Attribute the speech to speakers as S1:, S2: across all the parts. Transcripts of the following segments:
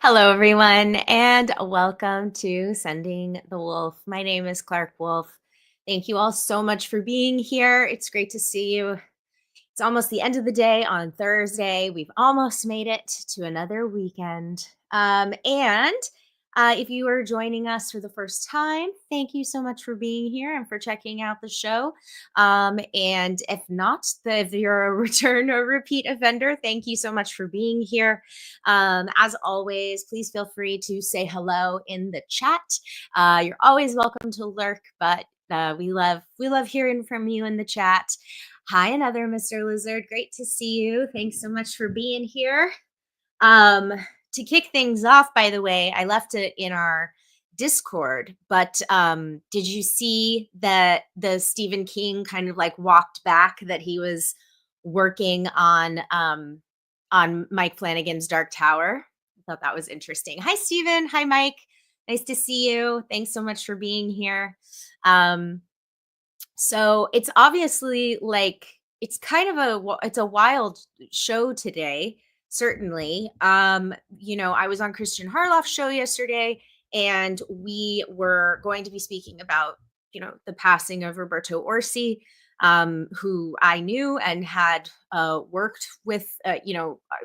S1: Hello, everyone, and welcome to Sending the Wolf. My name is Clarke Wolfe. Thank you all so much for being here. It's great to see you. It's almost the end of the day on Thursday. We've almost made it to another weekend. And if you are joining us for the first time, thank you so much for being here and for checking out the show. And if not, if you're a return or repeat offender, thank you so much for being here. As always, please feel free to say hello in the chat. You're always welcome to lurk, but we love hearing from you in the chat. Hi, another Mr. Lizard. Great to see you. Thanks so much for being here. Um, to kick things off, by the way, I left it in our Discord, but did you see that the Stephen King kind of like walked back that he was working on Mike Flanagan's Dark Tower? I thought that was interesting. Hi, Stephen. Hi, Mike. Nice to see you. Thanks so much for being here. So it's obviously like it's kind of it's a wild show today, certainly. I was on Christian Harloff's show yesterday, and we were going to be speaking about, the passing of Roberto Orsi, who I knew and had worked with,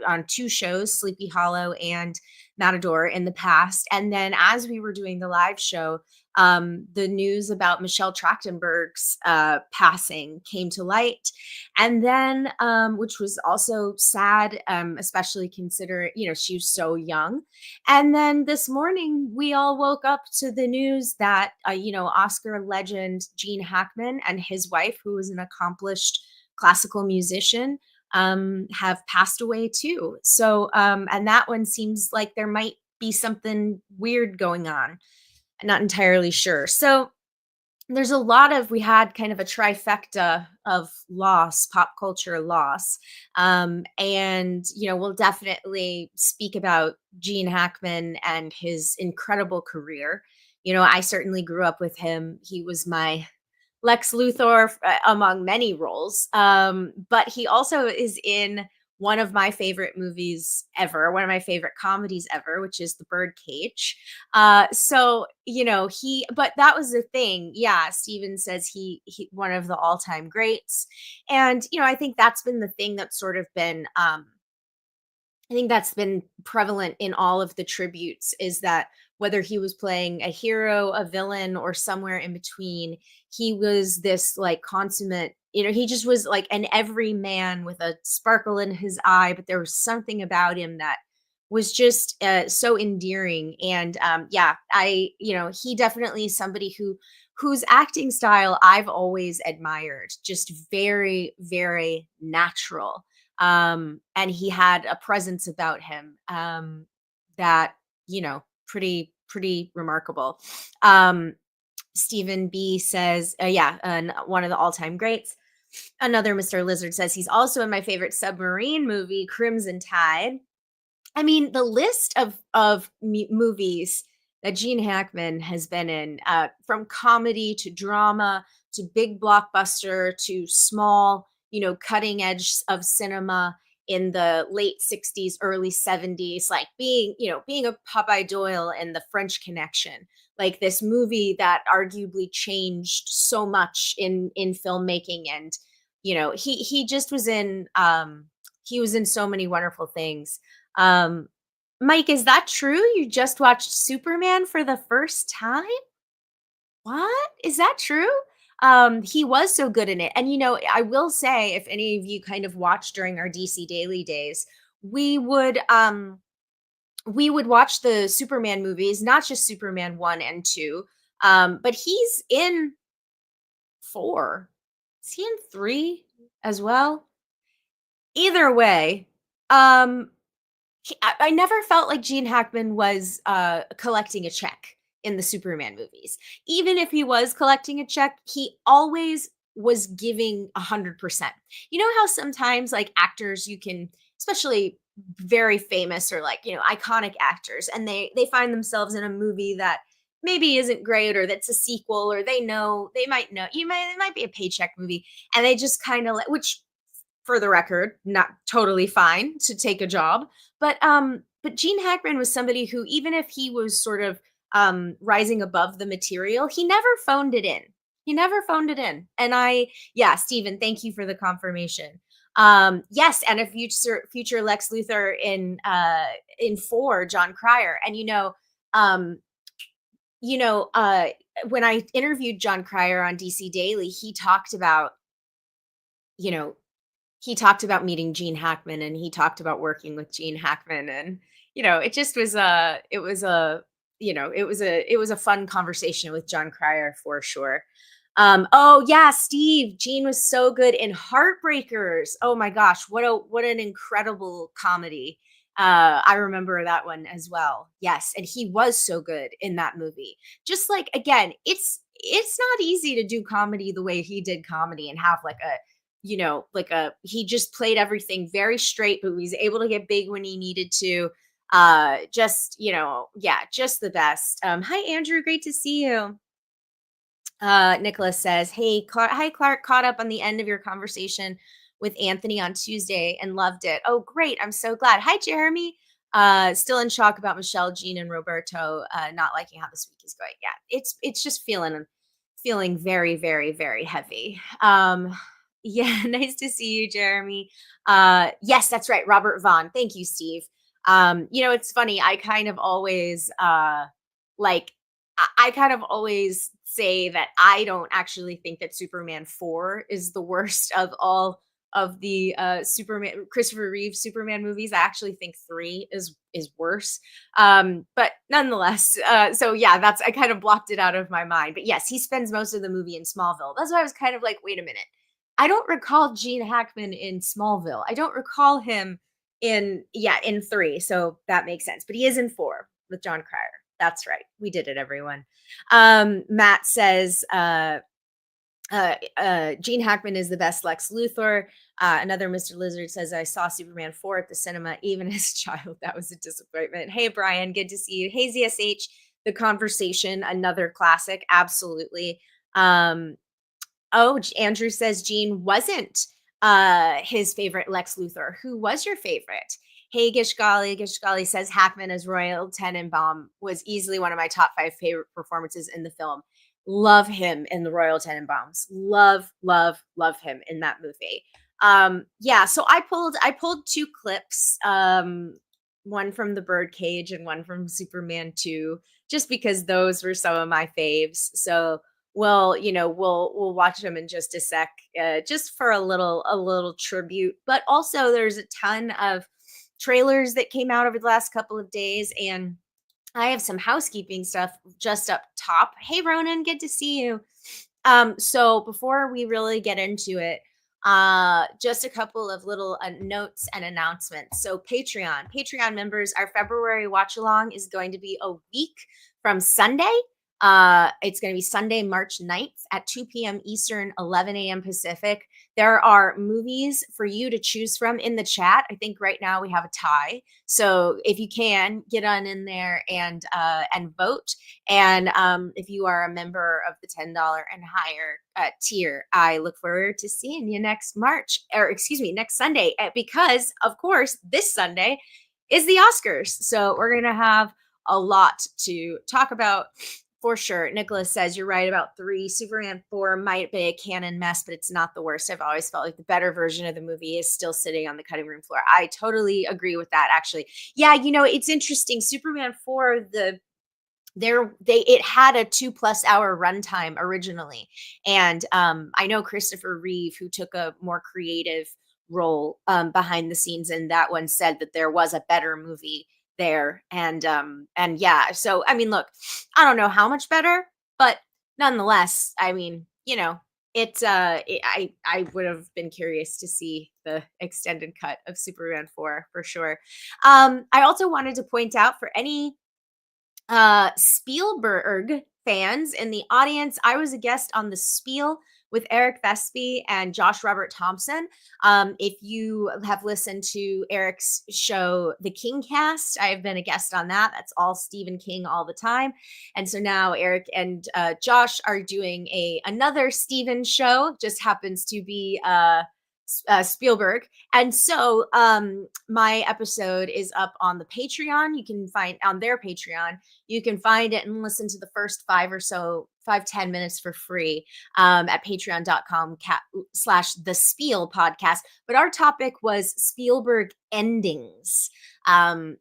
S1: on two shows, Sleepy Hollow and Matador in the past. And then as we were doing the live show, the news about Michelle Trachtenberg's passing came to light. And then, which was also sad, especially considering, she was so young. And then this morning, we all woke up to the news that, Oscar legend Gene Hackman and his wife, who was an accomplished classical musician, have passed away too. So, and that one seems like there might be something weird going on. I'm not entirely sure. So we had kind of a trifecta of loss, pop culture loss. And, we'll definitely speak about Gene Hackman and his incredible career. I certainly grew up with him. He was my Lex Luthor among many roles. But he also is in one of my favorite movies ever, one of my favorite comedies ever, which is The Birdcage. But that was the thing. Yeah, Steven says he one of the all-time greats. And, I think that's been the thing that's sort of been, I think that's been prevalent in all of the tributes, is that whether he was playing a hero, a villain, or somewhere in between, he was this like consummate, he just was like an everyman with a sparkle in his eye, but there was something about him that was just so endearing. And he definitely is somebody whose acting style I've always admired, just very, very natural. And he had a presence about him that, pretty remarkable. Stephen B says, one of the all-time greats. Another Mr. Lizard says he's also in my favorite submarine movie, Crimson Tide. I mean, the list of movies that Gene Hackman has been in, from comedy to drama to big blockbuster to small, cutting edge of cinema in the late 60s, early 70s, like being a Popeye Doyle in The French Connection, like this movie that arguably changed so much in filmmaking. And, he just was in, he was in so many wonderful things. um Mike, is that true? You just watched Superman for the first time? What? Is that true? He was so good in it. And I will say, if any of you kind of watched during our DC Daily days, we would watch the Superman movies, not just Superman 1 and 2. But he's in 4. Is he in 3 as well? Either way, um I never felt like Gene Hackman was collecting a check in the Superman movies. Even if he was collecting a check, he always was giving 100%. You know how sometimes like actors, you can, especially very famous or like, iconic actors, and they find themselves in a movie that maybe isn't great, or that's a sequel, or they might know, it might be a paycheck movie, and they just kind of like, which for the record, not totally fine to take a job. But Gene Hackman was somebody who, even if he was sort of rising above the material, he never phoned it in. He never phoned it in. And yeah, Stephen, thank you for the confirmation. Yes, and a future Lex Luthor in 4, John Cryer. And um, you know, uh, when I interviewed John Cryer on DC Daily, you know, he talked about meeting Gene Hackman, and he talked about working with Gene Hackman, and it just was it was a fun conversation with John Cryer for sure. Oh yeah, Steve, Gene was so good in Heartbreakers. Oh my gosh, what an incredible comedy. I remember that one as well. Yes, and he was so good in that movie. Just like, again, it's not easy to do comedy the way he did comedy and have like a he just played everything very straight, but he was able to get big when he needed to. Just, yeah, just the best. Hi Andrew, great to see you. Nicholas says, "Hey, hi Clarke, caught up on the end of your conversation with Anthony on Tuesday and loved it. Oh, great. I'm so glad. Hi, Jeremy. Still in shock about Michelle, Jean, and Roberto not liking how this week is going. Yeah, it's just feeling very, very, very heavy. Yeah, nice to see you, Jeremy. Yes, that's right, Robert Vaughn. Thank you, Steve. It's funny. I kind of always like I kind of always say that I don't actually think that Superman 4 is the worst of all of the Superman Christopher Reeve Superman movies. I actually think 3 is worse. But nonetheless, so yeah, I kind of blocked it out of my mind. But yes, he spends most of the movie in Smallville. That's why I was kind of like, wait a minute. I don't recall Gene Hackman in Smallville. I don't recall him in 3. So that makes sense. But he is in 4 with John Cryer. That's right. We did it, everyone. Matt says, Gene Hackman is the best Lex Luthor. Another Mr. Lizard says, I saw Superman 4 at the cinema, even as a child. That was a disappointment. Hey, Brian, good to see you. Hey, ZSH, The Conversation, another classic. Absolutely. Andrew says Gene wasn't his favorite Lex Luthor. Who was your favorite? Hey, Gishgali. Gishgali says Hackman as Royal Tenenbaum was easily one of my top 5 favorite performances in the film. Love him in the Royal Tenenbaums. Love, love, love him in that movie. Yeah, so I pulled 2 clips, one from The Birdcage and one from Superman 2, just because those were some of my faves. So we'll watch them in just a sec, just for a little tribute. But also, there's a ton of trailers that came out over the last couple of days, and I have some housekeeping stuff just up top. Hey, Ronan, good to see you. So before we really get into it, just a couple of little notes and announcements. So Patreon members, our February watch along is going to be a week from Sunday. It's going to be Sunday, March 9th at 2 p.m. Eastern, 11 a.m. Pacific. There are movies for you to choose from in the chat. I think right now we have a tie. So if you can, get on in there and vote. And if you are a member of the $10 and higher tier, I look forward to seeing you next Sunday, because of course this Sunday is the Oscars. So we're going to have a lot to talk about. For sure. Nicholas says, you're right about 3. Superman 4 might be a canon mess, but it's not the worst. I've always felt like the better version of the movie is still sitting on the cutting room floor. I totally agree with that, actually. Yeah, it's interesting. Superman 4, it had a 2+ hour runtime originally. And I know Christopher Reeve, who took a more creative role behind the scenes in that one, said that there was a better movie there. And yeah, so I mean, look, I don't know how much better, but nonetheless, I mean, I would have been curious to see the extended cut of Superman 4 for sure. I also wanted to point out, for any Spielberg fans in the audience, I was a guest on The Spiel with Eric Vespi and Josh Robert Thompson. If you have listened to Eric's show, The King Cast, I've been a guest on that. That's all Stephen King all the time. And so now Eric and Josh are doing another Stephen show. Just happens to be Spielberg. And so my episode is up on the Patreon. You can find on their Patreon. You can find it and listen to the first 5, 10 minutes for free at patreon.com/slash the Spiel podcast. But our topic was Spielberg endings.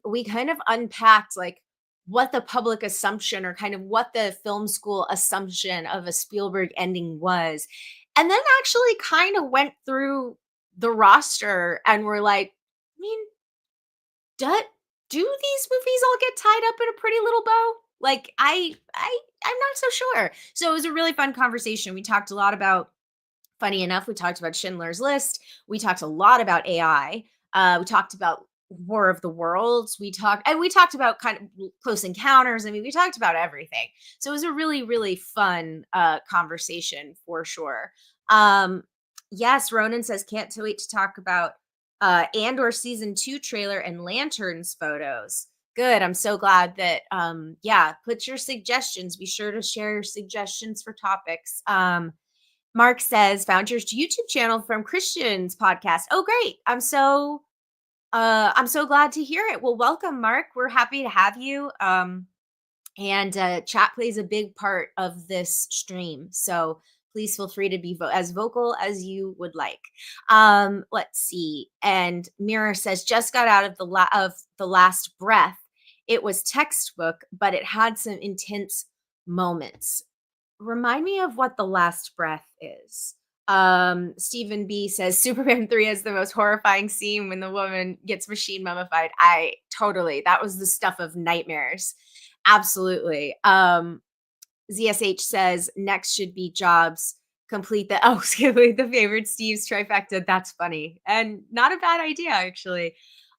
S1: We kind of unpacked like what the public assumption or kind of what the film school assumption of a Spielberg ending was. And then actually kind of went through the roster and were like, I mean, do, do these movies all get tied up in a pretty little bow? Like I'm not so sure. So it was a really fun conversation. We talked a lot about, funny enough, we talked about Schindler's List. We talked a lot about AI. We talked about War of the Worlds. We talked about kind of Close Encounters. I mean, we talked about everything. So it was a really, really fun conversation for sure. Um, yes, Ronan says, can't wait to talk about Andor season 2 trailer and lanterns photos. Good. I'm so glad that yeah, put your suggestions. Be sure to share your suggestions for topics. Mark says, found your YouTube channel from Christian's podcast. Oh, great. I'm so glad to hear it. Well, welcome, Mark. We're happy to have you. And chat plays a big part of this stream. So please feel free to be as vocal as you would like. Let's see. And Mira says, just got out of the last breath. It was textbook, but it had some intense moments. Remind me of what the last breath is. Stephen B says Superman 3 has the most horrifying scene when the woman gets machine mummified. That was the stuff of nightmares. Absolutely. ZSH says next should be Jobs complete the favorite Steve's trifecta. That's funny and not a bad idea actually.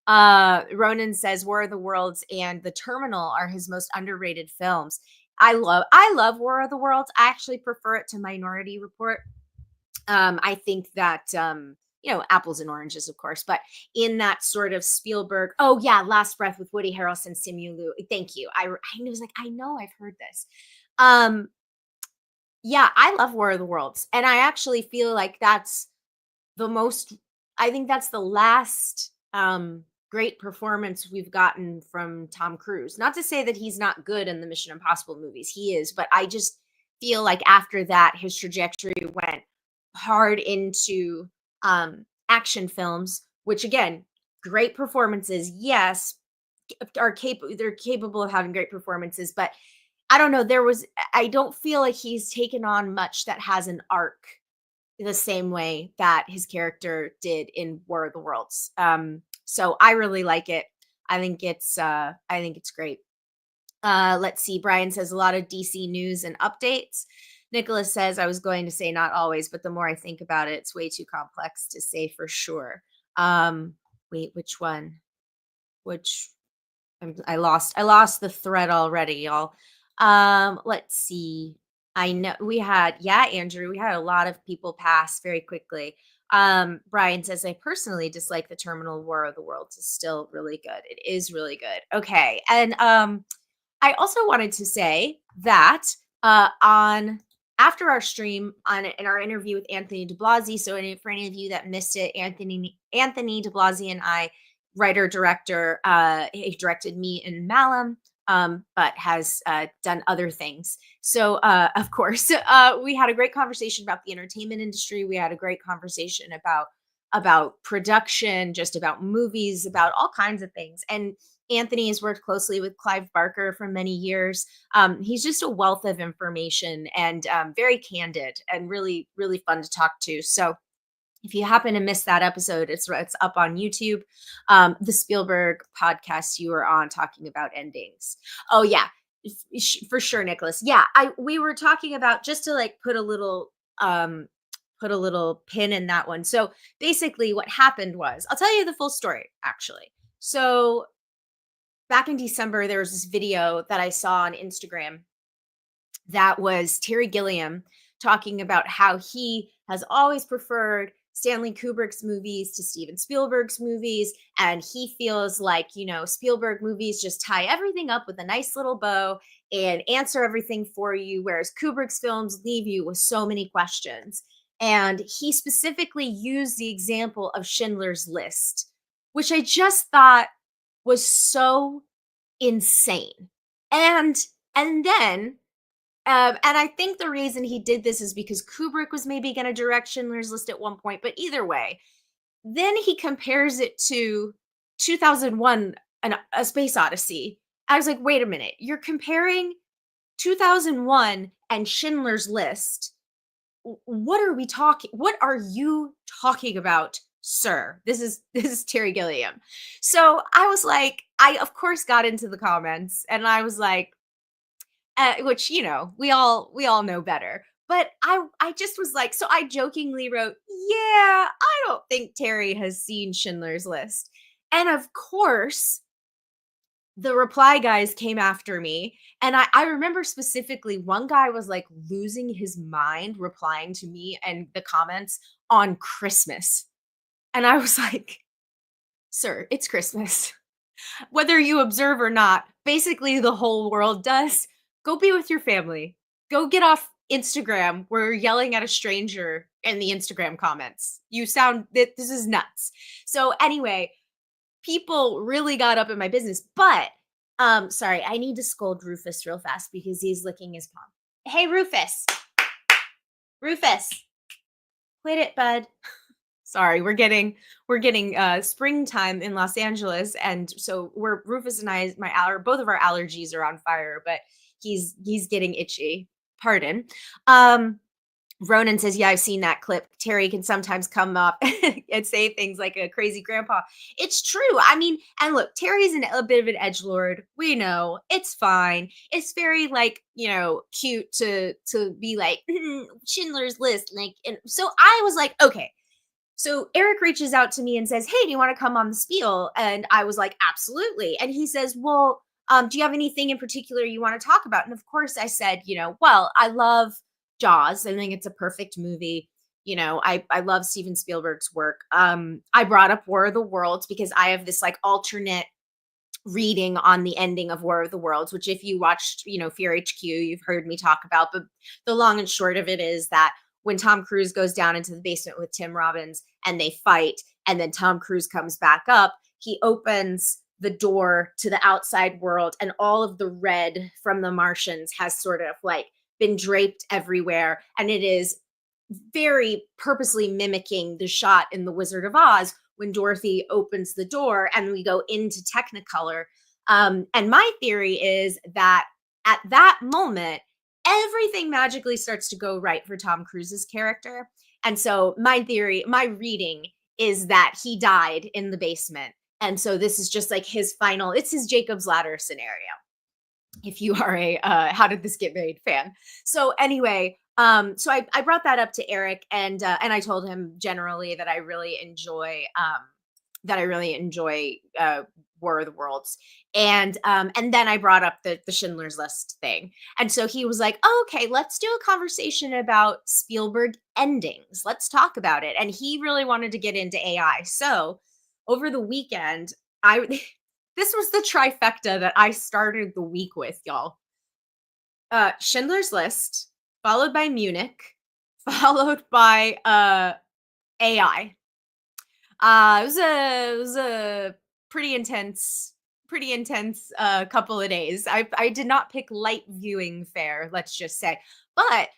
S1: Ronan says War of the Worlds and The Terminal are his most underrated films. I love War of the Worlds. I actually prefer it to Minority Report. I think that apples and oranges, of course, but in that sort of Spielberg. Oh yeah, Last Breath with Woody Harrelson, Simu. Thank you. I was like, I know I've heard this. Yeah, I love War of the Worlds, and I actually feel like that's the most. I think that's the last great performance we've gotten from Tom Cruise. Not to say that he's not good in the Mission Impossible movies, he is, but I just feel like after that, his trajectory went hard into action films, which again, great performances, yes, they're capable of having great performances, but I don't know, I don't feel like he's taken on much that has an arc the same way that his character did in War of the Worlds. So I really like it. I think it's great. Let's see. Brian says a lot of DC news and updates. Nicholas says, I was going to say not always, but the more I think about it, it's way too complex to say for sure. Wait, which one? I lost the thread already, y'all. Let's see. I know Andrew, we had a lot of people pass very quickly. Brian says, I personally dislike The Terminal. War of the Worlds is still really good. It is really good. Okay. And I also wanted to say that on after our stream in our interview with Anthony DeBlasi, so for any of you that missed it, Anthony DeBlasi and I, writer director, he directed me in Malum, but has done other things. So of course, we had a great conversation about the entertainment industry. We had a great conversation about production, just about movies, about all kinds of things. And Anthony has worked closely with Clive Barker for many years. He's just a wealth of information and very candid and really, really fun to talk to. So if you happen to miss that episode, it's up on YouTube. The Spielberg podcast you were on talking about endings. Oh yeah, for sure, Nicholas. Yeah, we were talking about, just to like put a little pin in that one. So basically what happened was, I'll tell you the full story actually. So back in December, there was this video that I saw on Instagram that was Terry Gilliam talking about how he has always preferred Stanley Kubrick's movies to Steven Spielberg's movies. And he feels like, Spielberg movies just tie everything up with a nice little bow and answer everything for you, whereas Kubrick's films leave you with so many questions. And he specifically used the example of Schindler's List, which I just thought was so insane. And and then and I think the reason he did this is because Kubrick was maybe going to direct Schindler's List at one point, but either way, then he compares it to 2001, A Space Odyssey. I was like, wait a minute, you're comparing 2001 and Schindler's List. What are we talking? What are you talking about, sir? This is Terry Gilliam. So I was like, I of course got into the comments, and I was like, which we all know better. But I just was like, so I jokingly wrote, yeah, I don't think Terry has seen Schindler's List, and of course the reply guys came after me. And I remember specifically one guy was like losing his mind replying to me and the comments on Christmas. And I was like, sir, it's Christmas. Whether you observe or not, basically the whole world does. Go be with your family. Go get off Instagram where you're yelling at a stranger in the Instagram comments. You sound that this is nuts. So anyway, people really got up in my business. But sorry, I need to scold Rufus real fast because he's licking his palm. Hey Rufus. Rufus. Quit it, bud. Sorry, we're getting springtime in Los Angeles, and so we're Rufus and I, both of our allergies are on fire, but he's getting itchy. Pardon. Um Ronan says, yeah, I've seen that clip. Terry can sometimes come up and say things like a crazy grandpa. It's true. I mean, and look, Terry's a bit of an edgelord. We know it's fine. It's very like, cute to be like Schindler's List. Like, and so I was like, okay. So Eric reaches out to me and says, hey, do you want to come on the spiel? And I was like, absolutely. And he says, well, do you have anything in particular you want to talk about? And of course I said, well, I love Jaws. I think it's a perfect movie. I love Steven Spielberg's work. I brought up War of the Worlds because I have this like alternate reading on the ending of War of the Worlds, which if you watched, Fear HQ, you've heard me talk about. But the long and short of it is that when Tom Cruise goes down into the basement with Tim Robbins and they fight, and then Tom Cruise comes back up, he opens the door to the outside world, and all of the red from the Martians has sort of like been draped everywhere. And it is very purposely mimicking the shot in The Wizard of Oz when Dorothy opens the door and we go into Technicolor. And my theory is that at that moment, everything magically starts to go right for Tom Cruise's character. And so my reading is that he died in the basement. And so this is just like it's his Jacob's Ladder scenario. If you are a How Did This Get Made fan. So anyway, so I brought that up to Eric, and I told him generally that I really enjoy War of the Worlds. And then I brought up the Schindler's List thing. And so he was like, oh, okay, let's do a conversation about Spielberg endings. Let's talk about it. And he really wanted to get into AI. So over the weekend, I this was the trifecta that I started the week with, y'all. Schindler's List, followed by Munich, followed by AI. It was a pretty intense couple of days. I did not pick light viewing fare, let's just say. But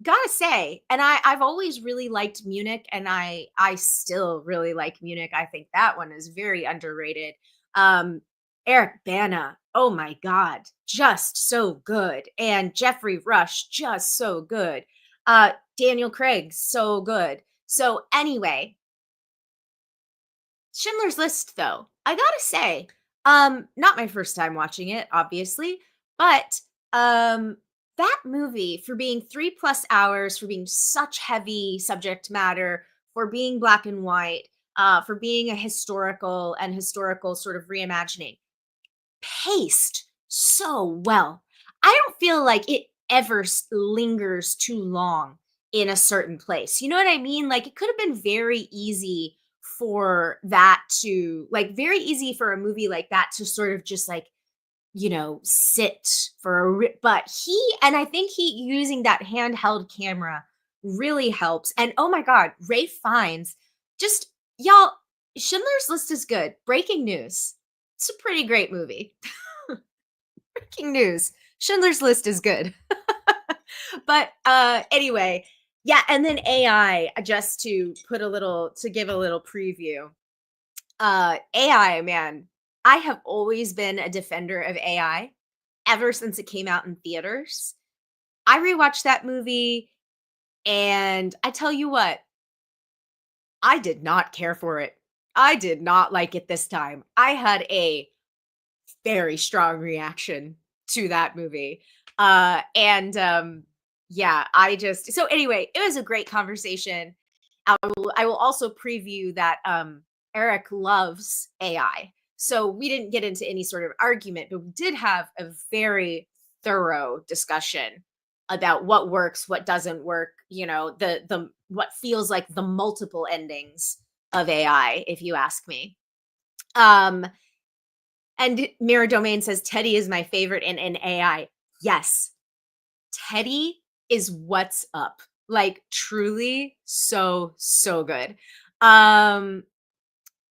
S1: gotta say, and I've always really liked Munich, and I still really like Munich. I think that one is very underrated. Um Eric Bana, oh my god, just so good. And Jeffrey Rush, just so good. Daniel Craig, so good. So anyway, Schindler's List, though, I gotta say, not my first time watching it, obviously, but that movie, for being 3+ hours, for being such heavy subject matter, for being black and white, for being a historical sort of reimagining, paced so well. I don't feel like it ever lingers too long in a certain place. You know what I mean? Like it could have been very easy for that to like very easy for a movie like that to sort of just like sit for but he and I think he using that handheld camera really helps. And oh my God, Ray Fiennes, just y'all, Schindler's List is good. Breaking news. It's a pretty great movie. Breaking news. Schindler's List is good. But anyway, yeah, and then AI, just to give a little preview. AI, man, I have always been a defender of AI ever since it came out in theaters. I rewatched that movie and I tell you what, I did not care for it. I did not like it this time. I had a very strong reaction to that movie. And yeah, I just so anyway, it was a great conversation. I will also preview that Eric loves AI. So we didn't get into any sort of argument, but we did have a very thorough discussion about what works, what doesn't work, the what feels like the multiple endings of AI, if you ask me. Um, and Mirror Domain says Teddy is my favorite in AI. Yes, Teddy is what's up. Like truly so good. Um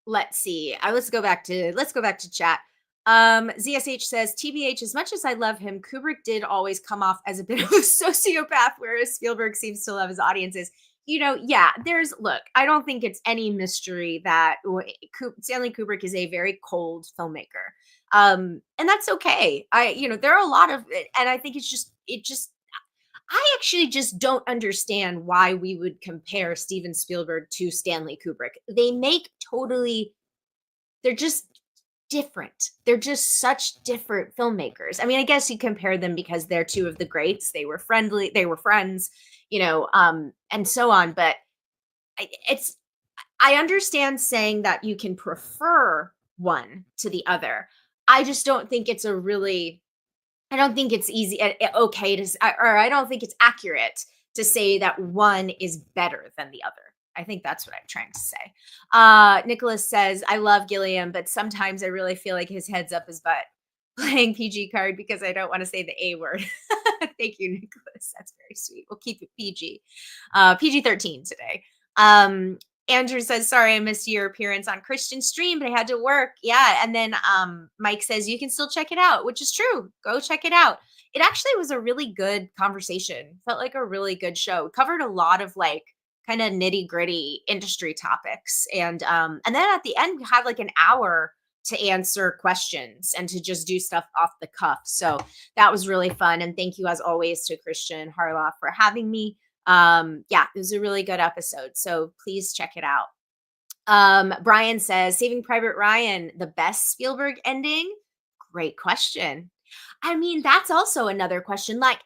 S1: let's see. Let's go back to chat. ZSH says TBH, as much as I love him, Kubrick did always come off as a bit of a sociopath, whereas Spielberg seems to love his audiences. Yeah, look, I don't think it's any mystery that Stanley Kubrick is a very cold filmmaker. And that's okay. There are a lot of, and I think I actually just don't understand why we would compare Steven Spielberg to Stanley Kubrick. They're just different. They're just such different filmmakers. I mean, I guess you compare them because they're two of the greats. They were friendly, they were friends, and so on. But it's, I understand saying that you can prefer one to the other. I just don't think it's I don't think it's okay or I don't think it's accurate to say that one is better than the other. I think that's what I'm trying to say. Nicholas says, I love Gilliam, but sometimes I really feel like his head's up his butt playing PG card because I don't want to say the A word. Thank you, Nicholas. That's very sweet. We'll keep it PG. PG-13 today. Andrew says, sorry, I missed your appearance on Christian stream, but I had to work. Yeah. And then Mike says, you can still check it out, which is true. Go check it out. It actually was a really good conversation. Felt like a really good show. It covered a lot of like kind of nitty-gritty industry topics. And then at the end, we had like an hour to answer questions and to just do stuff off the cuff. So that was really fun. And thank you as always to Christian Harloff for having me. Yeah, it was a really good episode. So please check it out. Brian says, Saving Private Ryan, the best Spielberg ending? Great question. I mean, that's also another question. Like,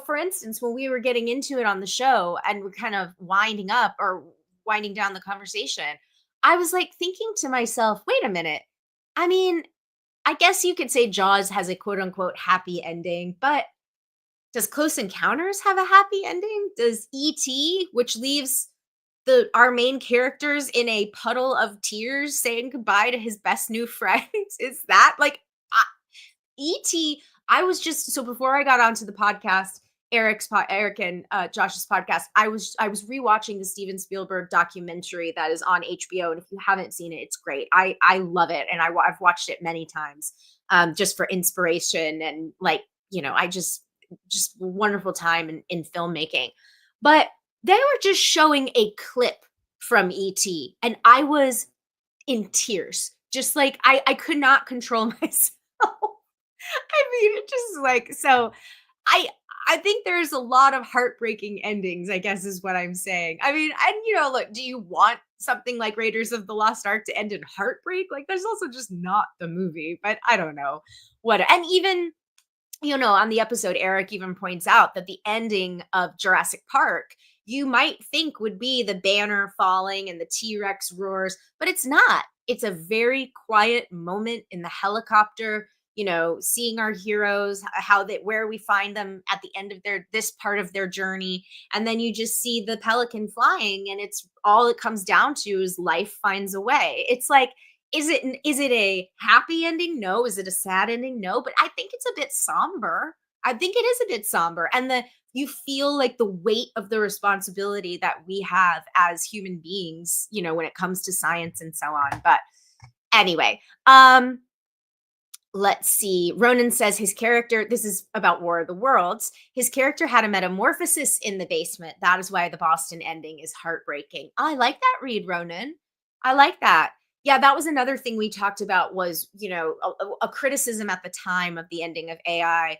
S1: for instance, when we were getting into it on the show and we're kind of winding down the conversation, I was like thinking to myself, wait a minute. I mean, I guess you could say Jaws has a quote unquote happy ending, but does Close Encounters have a happy ending? Does E.T., which leaves our main characters in a puddle of tears saying goodbye to his best new friend? Is that like E.T.? I was just, so before I got onto the podcast, Eric and Josh's podcast, I was rewatching the Steven Spielberg documentary that is on HBO, and if you haven't seen it, it's great. I love it, and I've watched it many times, just for inspiration and like I just wonderful time in filmmaking. But they were just showing a clip from E.T. and I was in tears, just like I could not control myself. I mean, it just like, so I think there's a lot of heartbreaking endings, I guess is what I'm saying. I mean, and look, do you want something like Raiders of the Lost Ark to end in heartbreak? Like, there's also just not the movie, but I don't know what. And even, on the episode, Eric even points out that the ending of Jurassic Park, you might think would be the banner falling and the T-Rex roars, but it's not. It's a very quiet moment in the helicopter, seeing our heroes, where we find them at the end of this part of their journey. And then you just see the pelican flying, and it's all it comes down to is life finds a way. It's like, is it a happy ending? No. Is it a sad ending? No. But I think it's a bit somber. I think it is a bit somber, and you feel like the weight of the responsibility that we have as human beings, when it comes to science and so on. But anyway, let's see. Ronan says his character, this is about War of the Worlds, his character had a metamorphosis in the basement. That is why the Boston ending is heartbreaking. I like that read, Ronan. I like that. Yeah, that was another thing we talked about was, a criticism at the time of the ending of AI.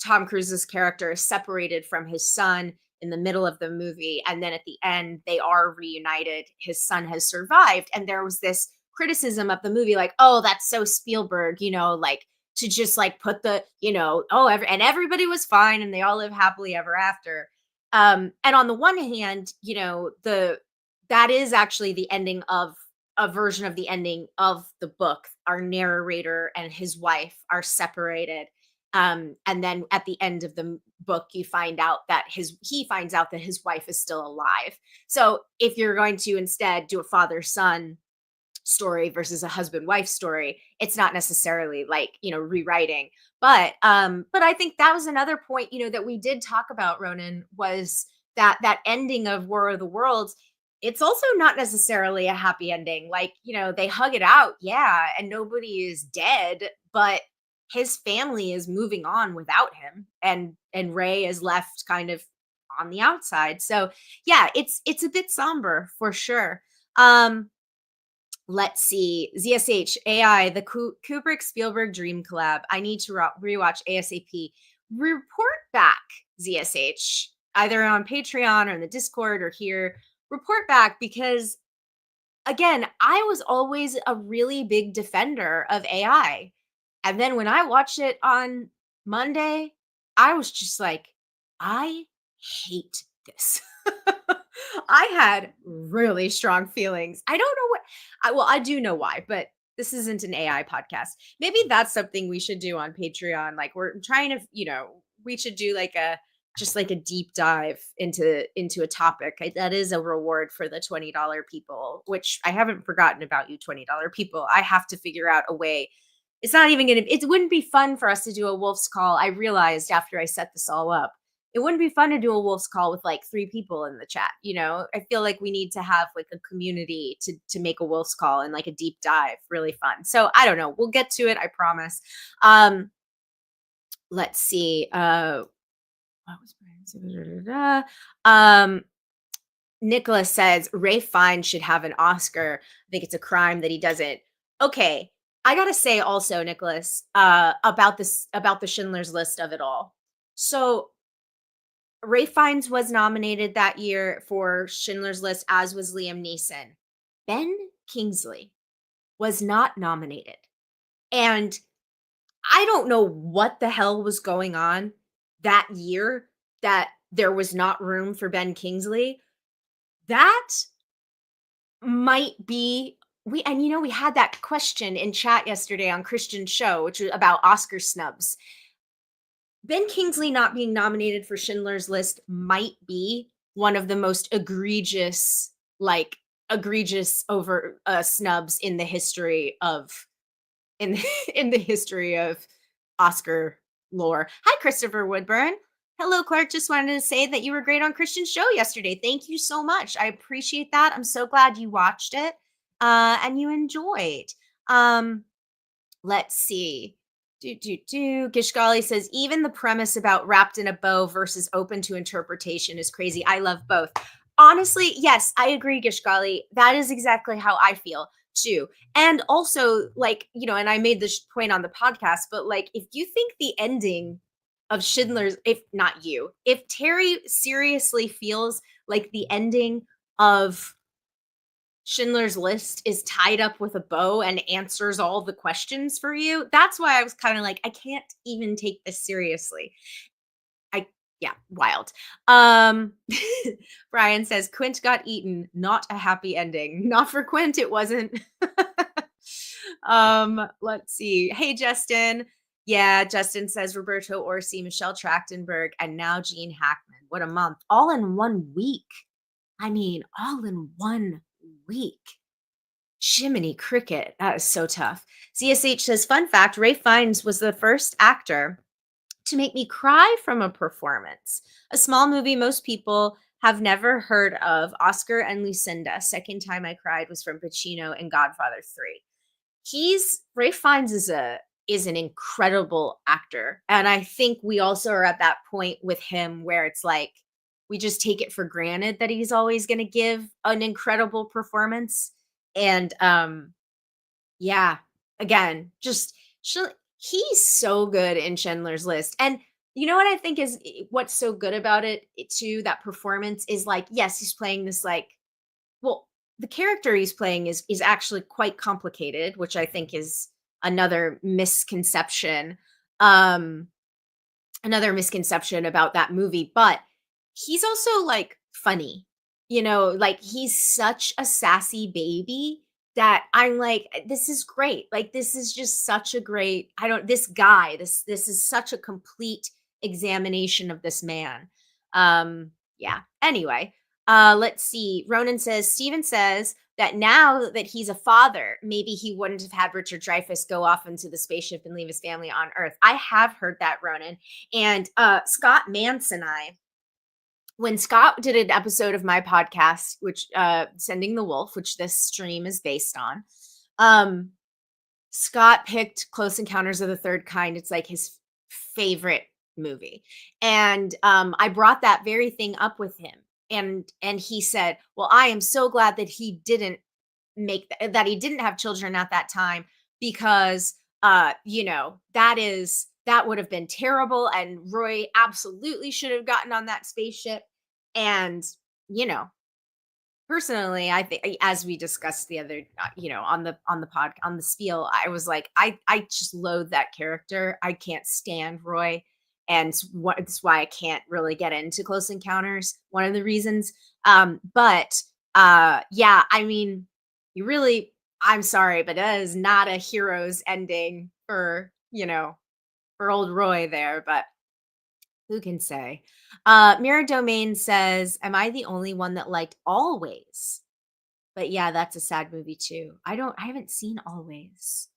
S1: Tom Cruise's character is separated from his son in the middle of the movie. And then at the end, they are reunited. His son has survived. And there was this criticism of the movie, like, oh, that's so Spielberg, like to just like put the, and everybody was fine and they all live happily ever after. And on the one hand, that is actually the ending of a version of the ending of the book. Our narrator and his wife are separated, and then at the end of the book, you find out that he finds out that his wife is still alive. So if you're going to instead do a father son story versus a husband wife story, it's not necessarily like rewriting. But I think that was another point that we did talk about, Ronan, was that ending of War of the Worlds. It's also not necessarily a happy ending. Like, they hug it out, yeah, and nobody is dead, but his family is moving on without him, and Ray is left kind of on the outside. So yeah, it's a bit somber for sure. Let's see. ZSH AI, the Kubrick Spielberg Dream Collab. I need to rewatch ASAP. Report back, ZSH, either on Patreon or in the Discord or here. Report back, because again, I was always a really big defender of AI. And then when I watched it on Monday, I was just like, I hate this. I had really strong feelings. I don't know I do know why, but this isn't an AI podcast. Maybe that's something we should do on Patreon. Like, we're trying to, we should do like just like a deep dive into a topic. That is a reward for the $20 people, which I haven't forgotten about you $20 people. I have to figure out a way. It's not even going to, it wouldn't be fun for us to do a Wolf's Call. I realized after I set this all up, it wouldn't be fun to do a Wolf's Call with like 3 people in the chat. I feel like we need to have like a community to make a Wolf's Call and like a deep dive, really fun. So I don't know. We'll get to it. I promise. Let's see. What was Nicholas says Ray Fiennes should have an Oscar. I think it's a crime that he doesn't. Okay. I gotta say also, Nicholas, about the Schindler's List of it all. So Ray Fiennes was nominated that year for Schindler's List, as was Liam Neeson. Ben Kingsley was not nominated. And I don't know what the hell was going on that year that there was not room for Ben Kingsley. That might be we had that question in chat yesterday on Christian Show, which was about Oscar snubs. Ben Kingsley not being nominated for Schindler's List might be one of the most egregious over snubs in the history of in in the history of Oscar lore. Hi, Christopher Woodburn. Hello, Clarke. Just wanted to say that you were great on Christian Show yesterday. Thank you so much. I appreciate that. I'm so glad you watched it and you enjoyed. Let's see. Gishgali says, even the premise about wrapped in a bow versus open to interpretation is crazy. I love both. Honestly, yes, I agree, Gishgali. That is exactly how I feel too. And also, like, and I made this point on the podcast, but like, if you think the ending of Schindler's, if Terry seriously feels like the ending of Schindler's List is tied up with a bow and answers all the questions for you, that's why I was kind of like, I can't even take this seriously. Yeah, wild. Brian says Quint got eaten, not a happy ending. Not for Quint, it wasn't. Let's see. Hey, Justin. Yeah, Justin says Roberto Orsi, Michelle Trachtenberg, and now Gene Hackman. What a month. All in 1 week. I mean, all in 1 week. Jiminy Cricket. That is so tough. CSH says, fun fact, Ray Fiennes was the first actor to make me cry from a performance. A small movie most people have never heard of, Oscar and Lucinda. Second time I cried was from Pacino in Godfather 3. He's Ray Fiennes is an incredible actor, and I think we also are at that point with him where it's like we just take it for granted that he's always going to give an incredible performance. And yeah, again, just sh- he's so good in Schindler's List. And you know what I think is what's so good about it too, that performance is like, yes, he's playing this like, well, the character he's playing is actually quite complicated, which I think is another misconception. Um Another misconception about that movie, but he's also like funny. Like he's such a sassy baby that I'm like, this is great. Like this is just such a great, I don't this guy, this is such a complete examination of this man. Yeah. Anyway, let's see. Ronan says, Steven says that now that he's a father, maybe he wouldn't have had Richard Dreyfuss go off into the spaceship and leave his family on Earth. I have heard that, Ronan. And Scott Mance and I, when Scott did an episode of my podcast, which Sending the Wolf, which this stream is based on, um, Scott picked Close Encounters of the Third Kind. It's like his favorite movie. And I brought that very thing up with him. And he said, "Well, I am so glad that he didn't that he didn't have children at that time because that would have been terrible and Roy absolutely should have gotten on that spaceship." And you know personally, I think, as we discussed the other on the pod on the spiel, I was like, I just loathe that character. I can't stand Roy, and it's why I can't really get into Close Encounters, one of the reasons. But yeah, I mean, you really, I'm sorry, but that is not a hero's ending for for old Roy there. But who can say? Mirror Domain says, "Am I the only one that liked Always?" But yeah, that's a sad movie too. I haven't seen Always.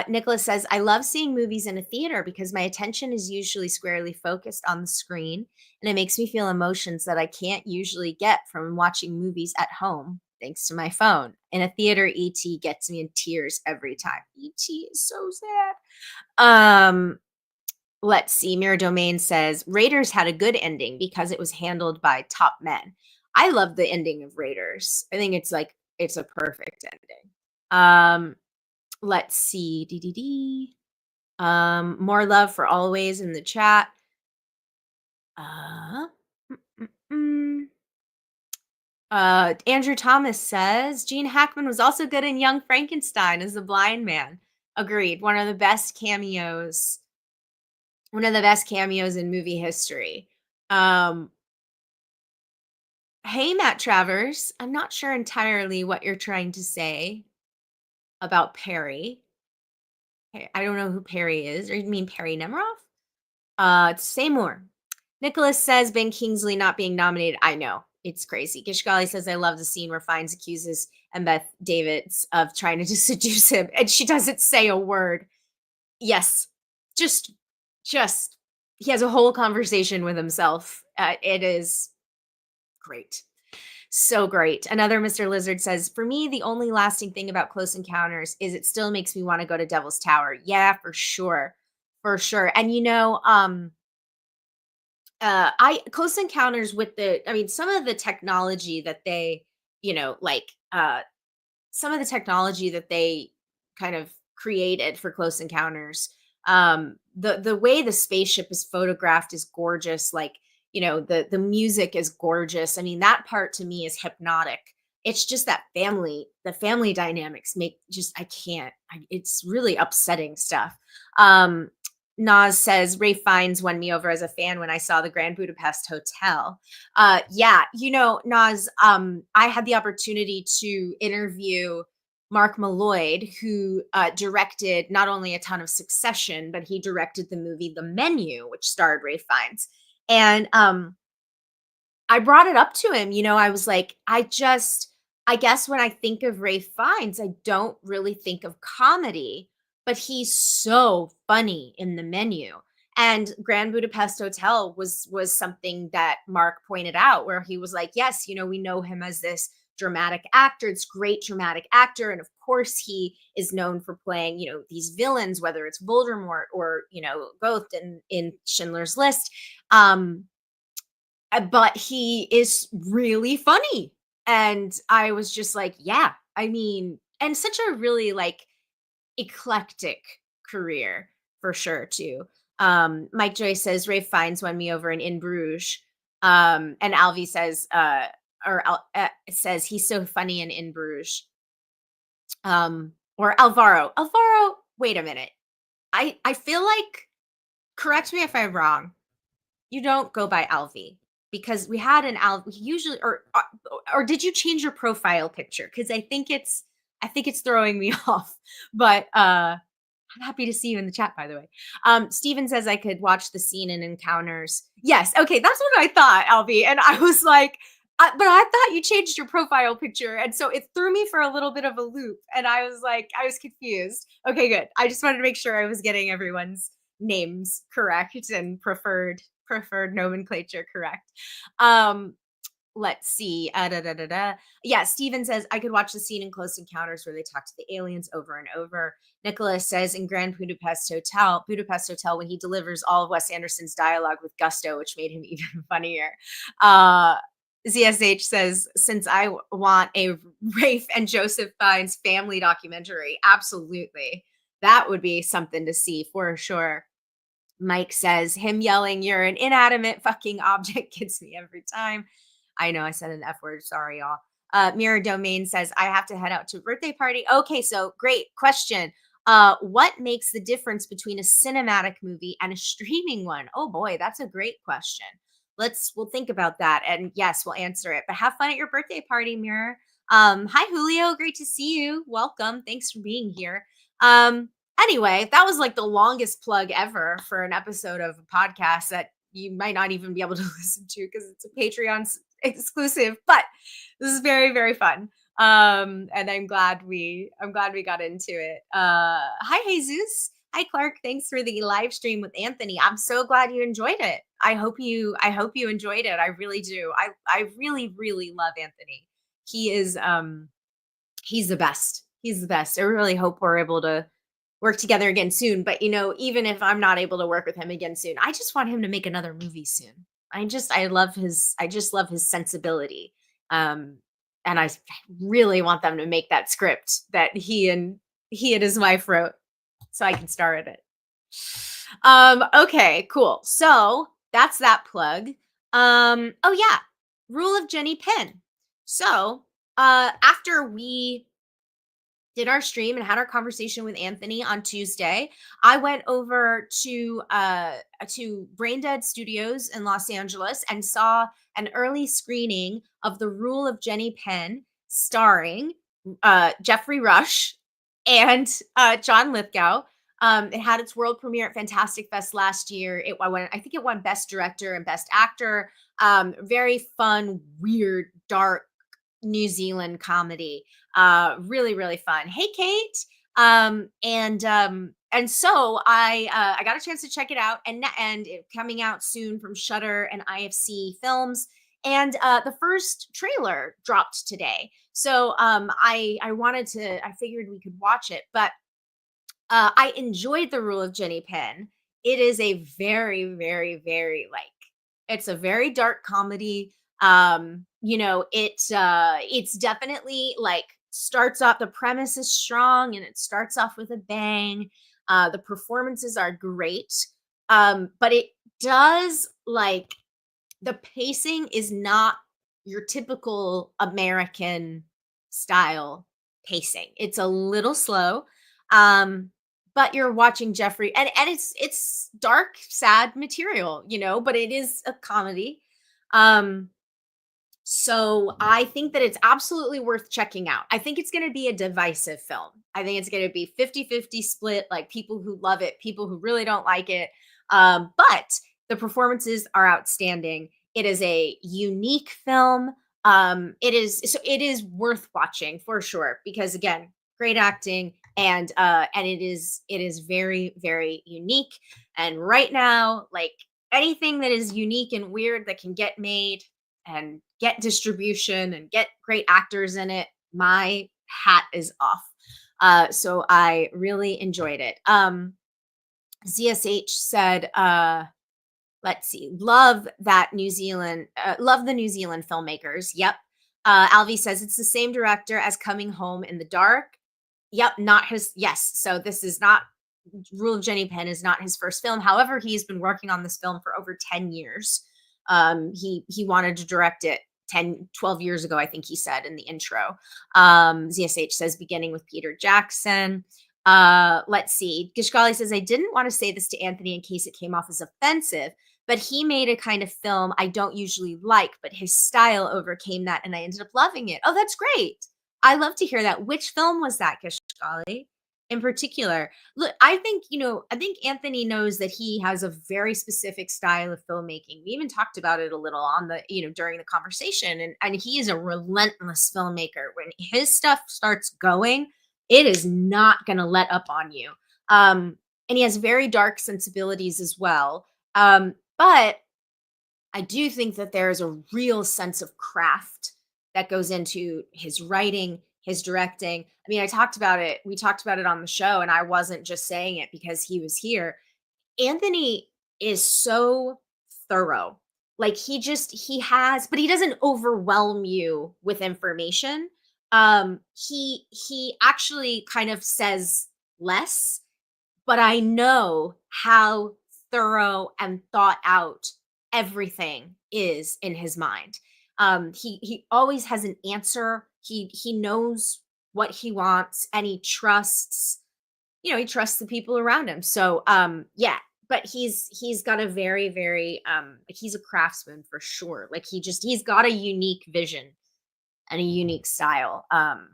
S1: Nicholas says, "I love seeing movies in a theater because my attention is usually squarely focused on the screen and it makes me feel emotions that I can't usually get from watching movies at home thanks to my phone. In a theater, ET gets me in tears every time." ET is so sad. Um Let's see. Mirror Domain says Raiders had a good ending because it was handled by top men. I love the ending of Raiders. I think it's a perfect ending. Um, let's see. More love for Always in the chat. Uh, mm, mm, mm. Andrew Thomas says Gene Hackman was also good in Young Frankenstein as the blind man. Agreed. One of the best cameos in movie history. Um, hey, Matt Travers. I'm not sure entirely what you're trying to say about Perry. I don't know who Perry is. Or you mean Perry Nemiroff? Say more. Nicholas says Ben Kingsley not being nominated. I know. It's crazy. Gishgali says, "I love the scene where Fiennes accuses and Beth Davids of trying to seduce him, and she doesn't say a word." Yes. Just just he has a whole conversation with himself. It is great. So great. Another Mr. Lizard says, "For me, the only lasting thing about Close Encounters is it still makes me want to go to Devil's Tower." Yeah, for sure. For sure. And I Close Encounters with some of the technology that they, like some of the technology that they kind of created for Close Encounters. The way the spaceship is photographed is gorgeous. Like, the music is gorgeous. I mean, that part to me is hypnotic. It's just that the family dynamics make just I can't. It's really upsetting stuff. Um, Nas says Ray Fiennes won me over as a fan when I saw the Grand Budapest Hotel. Yeah, Nas, I had the opportunity to interview Mark Malloyd, who directed not only a ton of Succession, but he directed the movie The Menu, which starred Ray Fiennes. And I brought it up to him. I was like, I guess when I think of Ray Fiennes, I don't really think of comedy, but he's so funny in The Menu. And Grand Budapest Hotel was something that Mark pointed out, where he was like, yes, we know him as this dramatic actor, this great dramatic actor, and of course he is known for playing, these villains, whether it's Voldemort or Ghost in Schindler's List. But he is really funny. And I was just like, yeah, I mean, and such a really like eclectic career for sure too. Mike Joy says Rafe Fiennes won me over in Bruges. And Alvi says, says he's so funny in Bruges. Or Alvaro, wait a minute. I feel like, correct me if I'm wrong, you don't go by Alvi, because we had an Alvi usually, or did you change your profile picture? Because I think it's throwing me off. But I'm happy to see you in the chat, by the way. Steven says I could watch the scene in Encounters. Yes, okay, that's what I thought, Alvi. And I was like, but I thought you changed your profile picture. And so it threw me for a little bit of a loop. And I was like, I was confused. Okay, good. I just wanted to make sure I was getting everyone's names correct and preferred nomenclature correct. Let's see. Yeah, Steven says I could watch the scene in Close Encounters where they talk to the aliens over and over. Nicholas says in Grand Budapest Hotel, when he delivers all of Wes Anderson's dialogue with gusto, which made him even funnier. ZSH says, since I want a Rafe and Joseph Fiennes family documentary, absolutely. That would be something to see for sure. Mike says, him yelling, you're an inanimate fucking object gets me every time. I know I said an F word. Sorry, y'all. Mirror Domain says, I have to head out to a birthday party. Okay, so great question. What makes the difference between a cinematic movie and a streaming one? Oh boy, that's a great question. We'll think about that. And yes, we'll answer it. But have fun at your birthday party, Mirror. Hi, Julio. Great to see you. Welcome. Thanks for being here. Anyway, that was like the longest plug ever for an episode of a podcast that you might not even be able to listen to because it's a Patreon exclusive, but this is very, very fun. And I'm glad we got into it. Hi, Jesus. Hi, Clarke. Thanks for the live stream with Anthony. I'm so glad you enjoyed it. I hope you enjoyed it. I really do. I really, really love Anthony. He is, he's the best. He's the best. I really hope we're able to work together again soon. But even if I'm not able to work with him again soon, I just want him to make another movie soon. I just love his sensibility. And I really want them to make that script that he and his wife wrote so I can star in it. Okay, cool. So that's that plug. Oh yeah, Rule of Jenny Penn. So after we did our stream and had our conversation with Anthony on Tuesday, I went over to Braindead Studios in Los Angeles and saw an early screening of The Rule of Jenny Penn, starring Jeffrey Rush and John Lithgow. It had its world premiere at Fantastic Fest last year. I think it won Best Director and Best Actor. Very fun, weird, dark New Zealand comedy. Really, really fun. Hey, Kate. And so I got a chance to check it out, and it coming out soon from Shudder and IFC Films. And the first trailer dropped today. So I figured we could watch it, but I enjoyed The Rule of Jenny Penn. It is a very, very, very it's a very dark comedy. It's definitely starts off, the premise is strong and it starts off with a bang. The performances are great. But it does the pacing is not your typical American style pacing. It's a little slow. But you're watching Jeffrey and it's dark, sad material, but it is a comedy. So I think that it's absolutely worth checking out. I think it's going to be a divisive film. I think it's going to be 50-50 split, people who love it, people who really don't like it. But the performances are outstanding. It is a unique film. It is worth watching for sure, because again, great acting And it is very, very unique. And right now, like, anything that is unique and weird that can get made and get distribution and get great actors in it, my hat is off. So I really enjoyed it. ZSH said, let's see, love the New Zealand filmmakers. Yep. Alvi says it's the same director as Coming Home in the Dark. Yep, not his. Yes, so this is not Rule of Jenny Penn is not his first film. However, he's been working on this film for over 10 years. He wanted to direct it 10, 12 years ago, I think he said in the intro. ZSH says beginning with Peter Jackson. Let's see. Gishgali says, I didn't want to say this to Anthony in case it came off as offensive, but he made a kind of film I don't usually like, but his style overcame that and I ended up loving it. Oh, that's great. I love to hear that. Which film was that, Kishgali, in particular? Look, I think Anthony knows that he has a very specific style of filmmaking. We even talked about it a little on during the conversation. And he is a relentless filmmaker. When his stuff starts going, it is not going to let up on you. And he has very dark sensibilities as well. But I do think that there is a real sense of craft that goes into his writing, his directing. I mean, I talked about it. We talked about it on the show, and I wasn't just saying it because he was here. Anthony is so thorough. Like, but he doesn't overwhelm you with information. He actually kind of says less, but I know how thorough and thought out everything is in his mind. He always has an answer. He knows what he wants, and he trusts the people around him. So yeah, but he's got a very, very like, he's a craftsman for sure. Like, he's got a unique vision and a unique style. And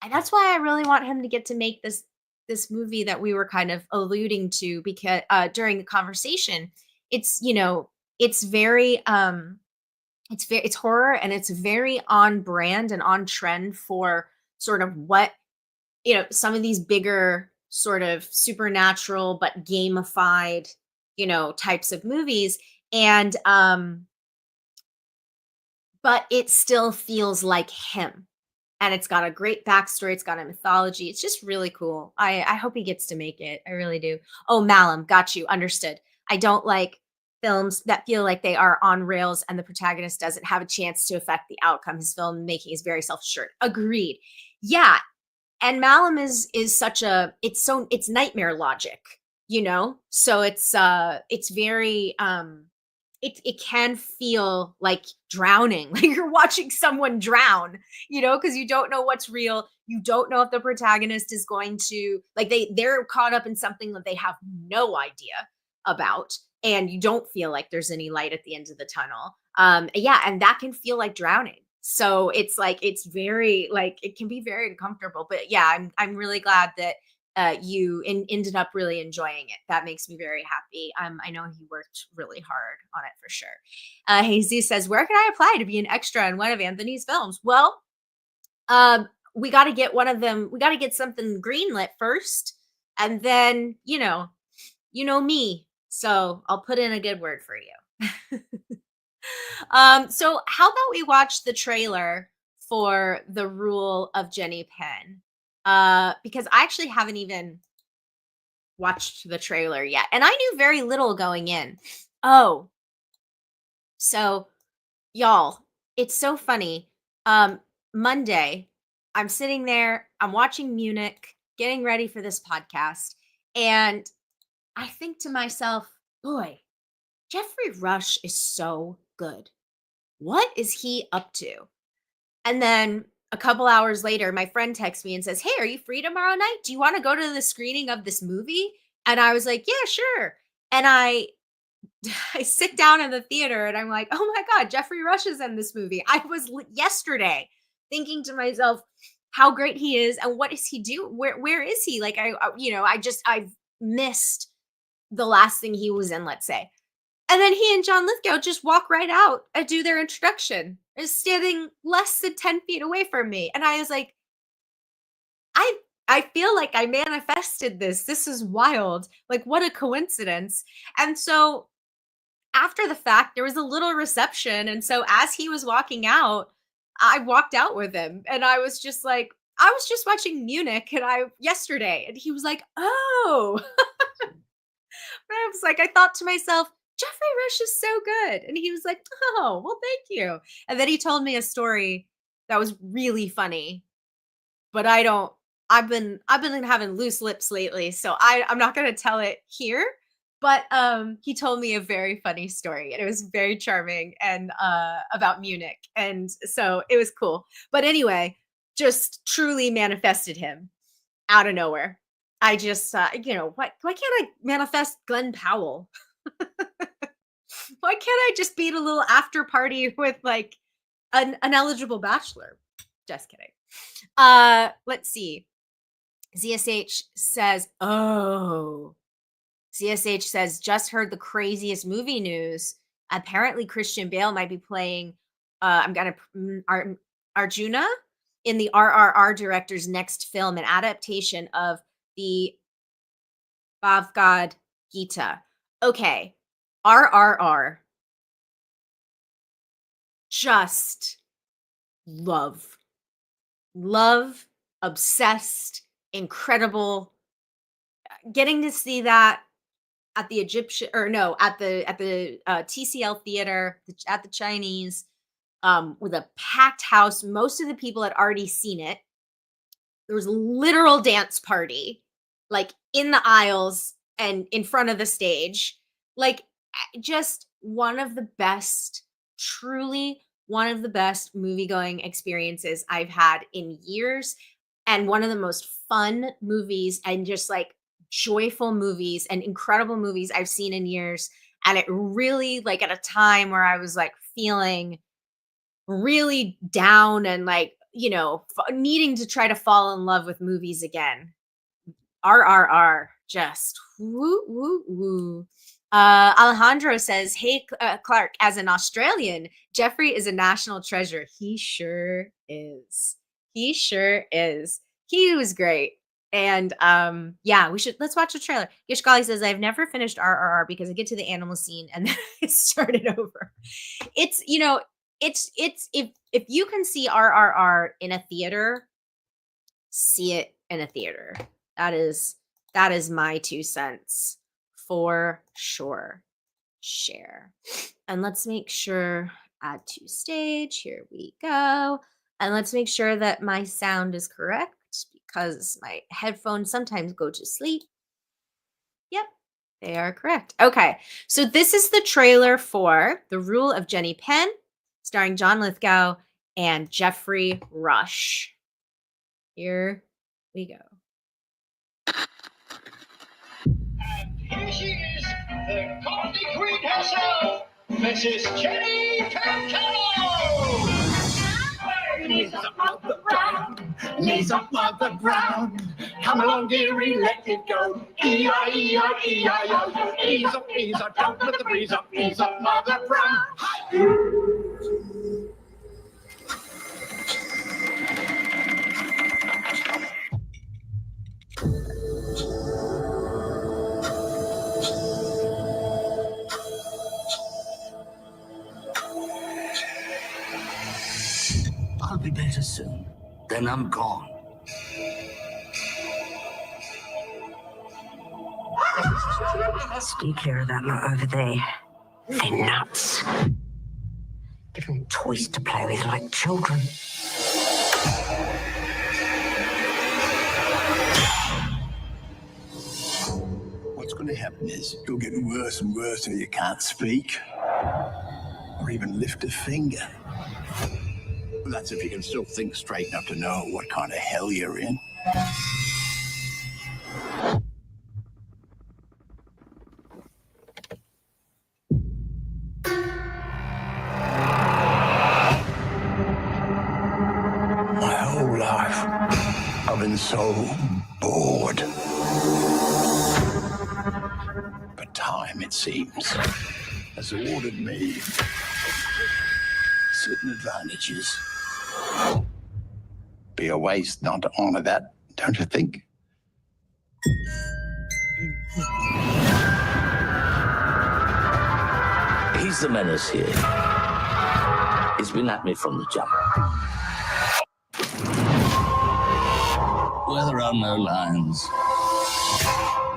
S1: that's why I really want him to get to make this movie that we were kind of alluding to, because during the conversation, it's it's very it's horror, and it's very on brand and on trend for sort of what some of these bigger sort of supernatural but gamified types of movies. And but it still feels like him, and it's got a great backstory. It's got a mythology. It's just really cool. I hope he gets to make it. I really do. Oh, Malum, got you. Understood. I don't like films that feel like they are on rails and the protagonist doesn't have a chance to affect the outcome. His filmmaking is very self-assured. Agreed. Yeah, and Malum is such a it's nightmare logic, So it's very it can feel like drowning, like you're watching someone drown, because you don't know what's real. You don't know if the protagonist is going to, like, they're caught up in something that they have no idea about, and you don't feel like there's any light at the end of the tunnel. Yeah, and that can feel like drowning. So it's like, it's very, like, it can be very uncomfortable. But yeah, I'm really glad that ended up really enjoying it. That makes me very happy. I know he worked really hard on it for sure. Jesus says, where can I apply to be an extra in one of Anthony's films? Well, we got to get one of them. We got to get something greenlit first, and then me. So I'll put in a good word for you. So how about we watch the trailer for The Rule of Jenny Penn? Because I actually haven't even watched the trailer yet, and I knew very little going in. Oh, so y'all, it's so funny. Monday, I'm sitting there, I'm watching Munich, getting ready for this podcast, and I think to myself, boy, Jeffrey Rush is so good. What is he up to? And then a couple hours later, my friend texts me and says, hey, are you free tomorrow night? Do you want to go to the screening of this movie? And I was like, yeah, sure. And I I sit down in the theater and I'm like, oh my God, Jeffrey Rush is in this movie. I was yesterday thinking to myself how great he is and what does he do? Where is he? Like, I've missed the last thing he was in, let's say. And then he and John Lithgow just walk right out and do their introduction. Is standing less than 10 feet away from me. And I was like, I feel like I manifested this. This is wild. Like, what a coincidence. And so after the fact, there was a little reception. And so as he was walking out, I walked out with him and I was just like, I was just watching Munich yesterday. And he was like, oh, I was like, I thought to myself, Jeffrey Rush is so good. And he was like, oh, well, thank you. And then he told me a story that was really funny, but I've been having loose lips lately. So I'm not gonna tell it here. But he told me a very funny story and it was very charming and about Munich. And so it was cool. But anyway, just truly manifested him out of nowhere. I just, why can't I manifest Glenn Powell? Why can't I just be at a little after party with like an eligible bachelor? Just kidding. Let's see. ZSH says, oh, ZSH says, just heard the craziest movie news. Apparently, Christian Bale might be playing, Arjuna in the RRR director's next film, an adaptation of the Bhagavad Gita. Okay, RRR. Just love, obsessed, incredible. Getting to see that at the Egyptian, or no, at the TCL theater at the Chinese, with a packed house. Most of the people had already seen it. There was a literal dance party, like in the aisles and in front of the stage. Like, just one of the best, truly one of the best movie going experiences I've had in years. And one of the most fun movies and just like joyful movies and incredible movies I've seen in years. And it really, like, at a time where I was like feeling really down and like, needing to try to fall in love with movies again. RRR, just woo, woo, woo. Alejandro says, hey, Clarke, as an Australian, Jeffrey is a national treasure. He sure is. He sure is. He was great. And yeah, let's watch the trailer. Gishgali says, I've never finished RRR because I get to the animal scene and then it started over. It's, if you can see RRR in a theater, see it in a theater. That is my 2 cents for sure. Share. And let's make sure, add to stage. Here we go. And let's make sure that my sound is correct because my headphones sometimes go to sleep. Yep, they are correct. Okay, so this is the trailer for The Rule of Jenny Penn, starring John Lithgow and Jeffrey Rush. Here we go.
S2: And here she is, the coffee queen herself, Mrs. Jenny Penn. Knees up on the ground, knees up on the ground. Come along, dearie, let it go. E-I-E-I-E-I-O. Ease up, don't let the breeze up. Ease up, Mother Brown.
S3: I'll be better soon. Then I'm gone.
S4: Stay clear of that lot over there. They're nuts. Give them toys to play with like children.
S5: What's going to happen is you'll get worse and worse till you can't speak or even lift a finger. That's if you can still think straight enough to know what kind of hell you're in. My whole life, I've been so bored. But time, it seems, has awarded me certain advantages. Be a waste not to honor that don't you think?
S3: He's the menace here. He's been at me from the jump. Where there are no lines,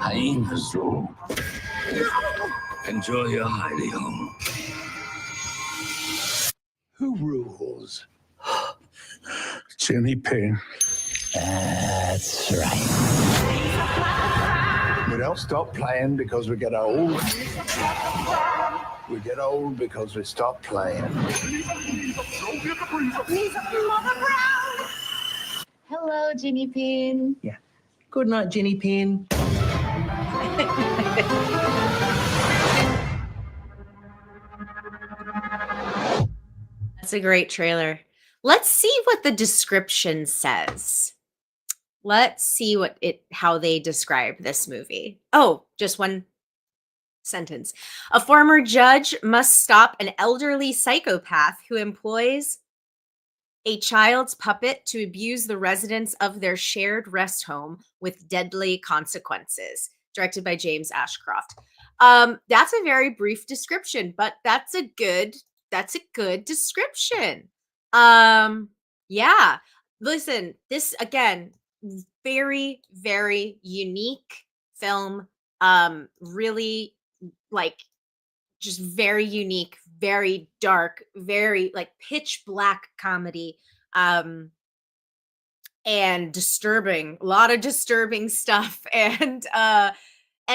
S3: hyenas rule. Enjoy your hidey hole.
S5: Who rules? Jenny Payne.
S3: That's right.
S5: We don't stop playing because we get old. We get old because we stop playing.
S6: Hello, Ginny Pin.
S7: Yeah. Good night, Ginny Pin.
S1: That's a great trailer. Let's see what the description says. Let's see how they describe this movie. Oh, just one sentence. A former judge must stop an elderly psychopath who employs a child's puppet to abuse the residents of their shared rest home with deadly consequences. Directed by James Ashcroft. That's a very brief description, but that's a good description. Yeah. Listen, this again, very, very unique film. Really like just very unique, very dark, very like pitch black comedy. And disturbing, a lot of disturbing stuff, and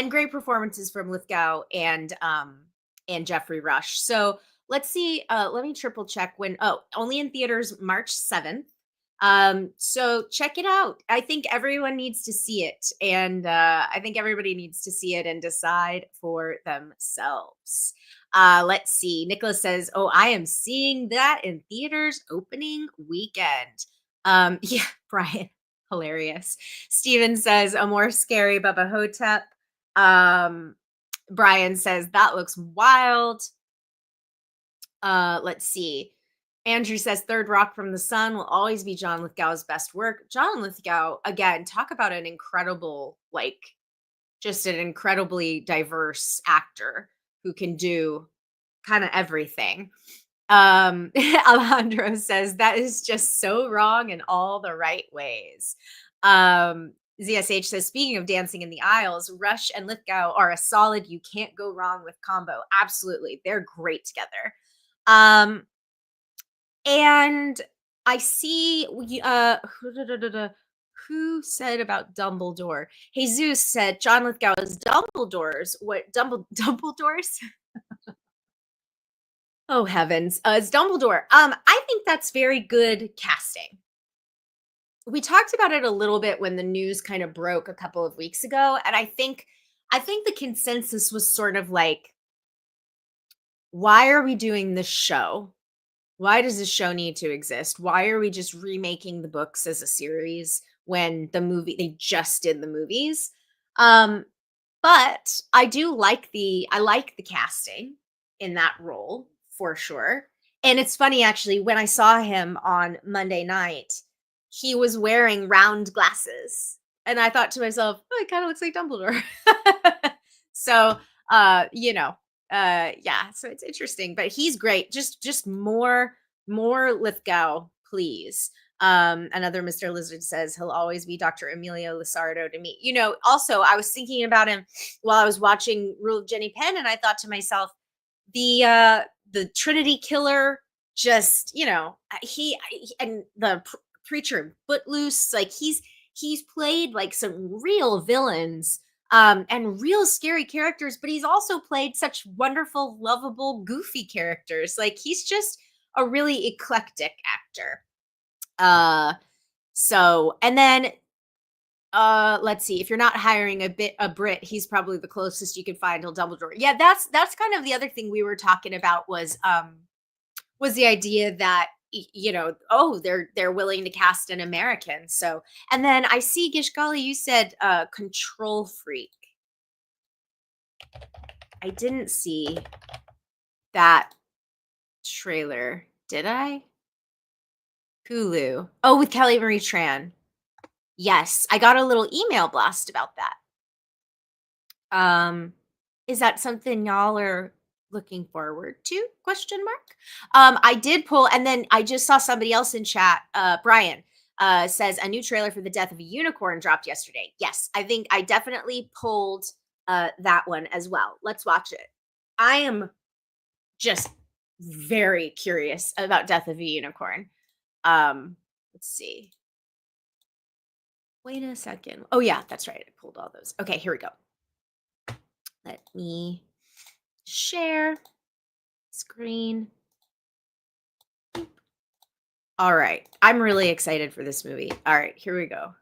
S1: great performances from Lithgow and Jeffrey Rush. So let's see. Let me triple check when. Oh, only in theaters March 7th. So check it out. I think everyone needs to see it, and I think everybody needs to see it and decide for themselves. Let's see. Nicholas says, "Oh, I am seeing that in theaters opening weekend." Yeah, Brian, hilarious. Steven says, "A more scary Bubba Hotep." Brian says, "That looks wild." Let's see. Andrew says, "Third Rock from the Sun will always be John Lithgow's best work." John Lithgow, again, talk about an incredible, like, just an incredibly diverse actor who can do kind of everything. Alejandro says, "That is just so wrong in all the right ways." ZSH says, "Speaking of dancing in the aisles, Rush and Lithgow are a solid, you can't go wrong with combo." Absolutely. They're great together. And I see who said about Dumbledore? Jesus said John Lithgow is Dumbledore's. What Dumbledore's? Oh heavens, it's Dumbledore. I think that's very good casting. We talked about it a little bit when the news kind of broke a couple of weeks ago, and I think the consensus was sort of like, why are we doing this show? Why does this show need to exist? Why are we just remaking the books as a series when they just did the movies? But I like the casting in that role for sure. And it's funny, actually, when I saw him on Monday night, he was wearing round glasses. And I thought to myself, oh, he kind of looks like Dumbledore. So, yeah, so it's interesting, but he's great. Just more Lithgow, please. Another Mr. Lizard says he'll always be Dr. Emilio Lizardo to me. Also, I was thinking about him while I was watching Rule of Jenny Penn, and I thought to myself, the Trinity Killer, just he and the preacher Footloose, like he's played like some real villains and real scary characters, but he's also played such wonderful, lovable, goofy characters. Like he's just a really eclectic actor. So, and then let's see, if you're not hiring a Brit, he's probably the closest you could find to Dumbledore. Yeah, that's kind of the other thing we were talking about was the idea that they're willing to cast an American. So, and then I see Gishgali, you said Control Freak. I didn't see that trailer, did I? Hulu. Oh, with Kelly Marie Tran. Yes, I got a little email blast about that. Is that something y'all are looking forward to? Question mark. I did pull, and then I just saw somebody else in chat. Brian says a new trailer for The Death of a Unicorn dropped yesterday. Yes, I think I definitely pulled that one as well. Let's watch it. I am just very curious about Death of a Unicorn. Let's see. Wait a second. Oh yeah, that's right. I pulled all those. Okay, here we go. Let me share screen. All right. I'm really excited for this movie. All right, here we go.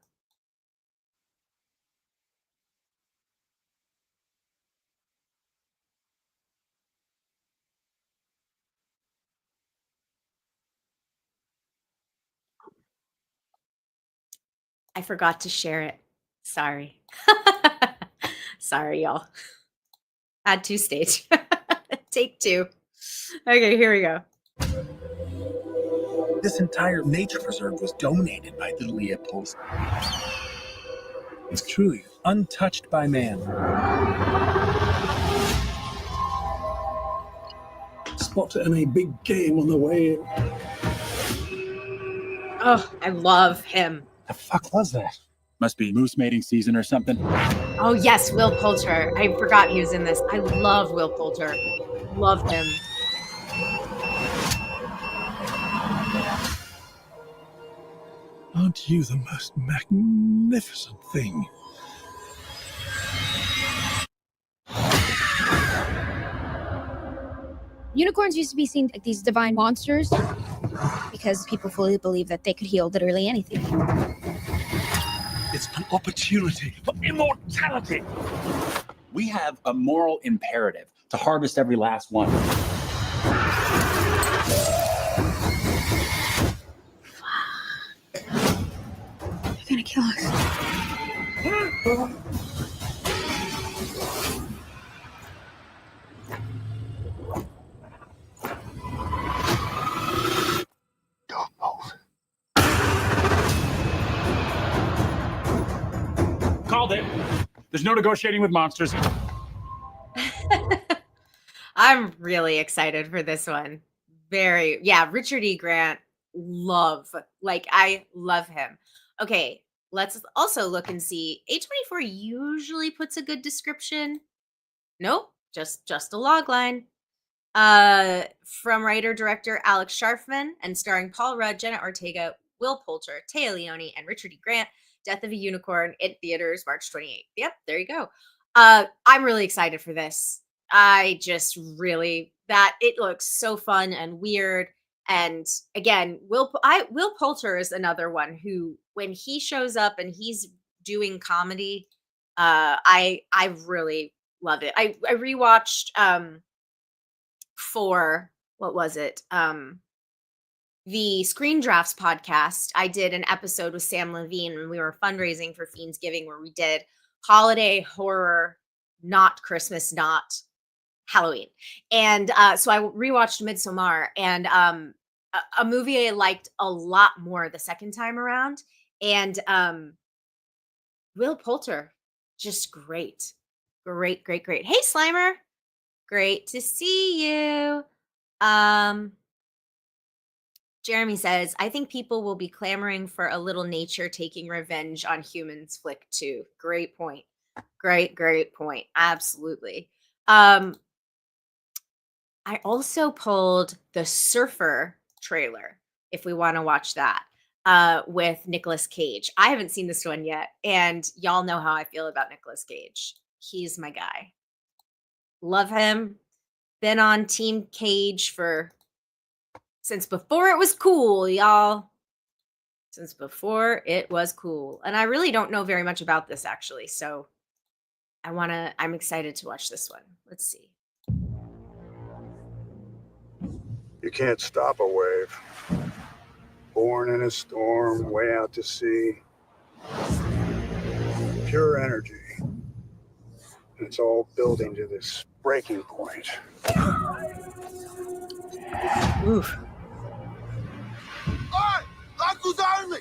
S1: I forgot to share it. Sorry. Sorry, y'all. Add to stage. Take two. Okay, here we go.
S5: This entire nature preserve was donated by the Leopolds. It's truly untouched by man. Spotted any big game on the way.
S1: Oh, I love him.
S5: The fuck was that? Must be moose mating season or something.
S1: Oh, yes, Will Poulter. I forgot he was in this. I love Will Poulter. Love him.
S5: Aren't you the most magnificent thing?
S8: Unicorns used to be seen like these divine monsters because people fully believe that they could heal literally anything.
S5: It's an opportunity for immortality.
S9: We have a moral imperative to harvest every last one.
S8: They're gonna kill us.
S5: Don't move.
S9: Called it. There's no negotiating with monsters.
S1: I'm really excited for this one. Yeah, Richard E. Grant, I love him. Okay, let's also look and see. A24 usually puts a good description. Nope, just a log line. From writer director Alex Sharfman and starring Paul Rudd, Jenna Ortega, Will Poulter, Taya Leone, and Richard E. Grant. Death of a Unicorn in theaters March 28th. Yep, there you go. I'm really excited for this. I just really it looks so fun and weird. And again, Will Poulter is another one who, when he shows up and he's doing comedy, I really love it. I rewatched for what was it? The Screen Drafts podcast. I did an episode with Sam Levine when we were fundraising for Fiendsgiving, where we did holiday horror, not Christmas, not Halloween. And so I rewatched Midsommar, and a movie I liked a lot more the second time around. And Will Poulter, just great. Great. Hey, Slimer. Great to see you. Jeremy says, I think people will be clamoring for a little nature taking revenge on humans flick too. Great point. Great point. Absolutely. I also pulled the Surfer trailer, if we want to watch that, with Nicolas Cage. I haven't seen this one yet, and y'all know how I feel about Nicolas Cage. He's my guy. Love him. Been on Team Cage since before it was cool, y'all. Since before it was cool. And I really don't know very much about this, actually. So I'm excited to watch this one. Let's see.
S10: You can't stop a wave. Born in a storm, way out to sea. Pure energy. And it's all building to this breaking point.
S1: Oof.
S10: Locals only!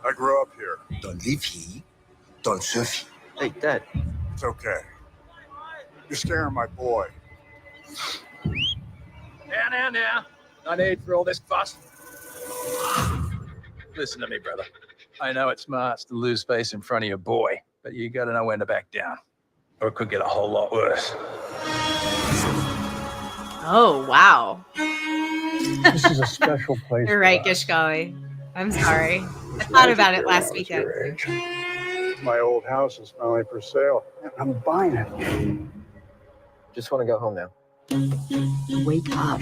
S10: I grew up here.
S5: Don't live here. Don't surf here.
S11: Hey, Dad.
S10: It's okay. You're scaring my boy.
S9: Now. No need for all this fuss. Listen to me, brother. I know it's smart to lose face in front of your boy, but you gotta know when to back down, or it could get a whole lot worse.
S1: Oh, wow.
S10: This is a special place.
S1: You're right, Gishgali. I'm sorry. I thought about it last weekend.
S10: My old house is finally for sale. I'm buying it.
S11: Just want to go home now.
S4: Wake up.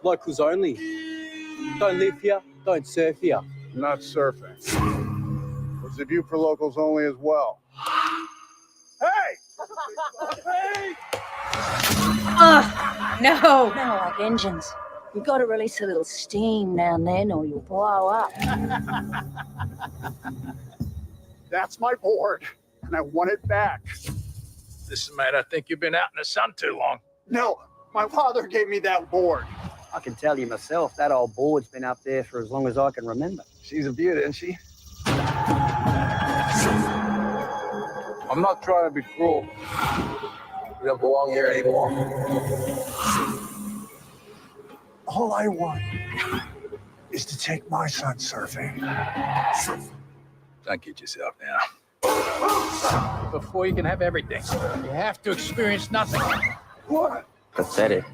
S11: Locals only. Don't live here, don't surf here.
S10: I'm not surfing. There's a view for locals only as well. Hey! Hey!
S1: No.
S4: Now like engines. You've got to release a little steam now and then or you'll blow up.
S10: That's my board, and I want it back.
S9: Listen, mate, I think you've been out in the sun too long.
S10: No, my father gave me that board.
S11: I can tell you myself, that old board's been up there for as long as I can remember.
S10: She's a beauty, isn't she?
S11: I'm not trying to be cruel. We don't belong here anymore.
S10: All I want is to take my son surfing.
S9: Don't kid yourself now. Before you can have everything, you have to experience nothing.
S10: What?
S3: Pathetic.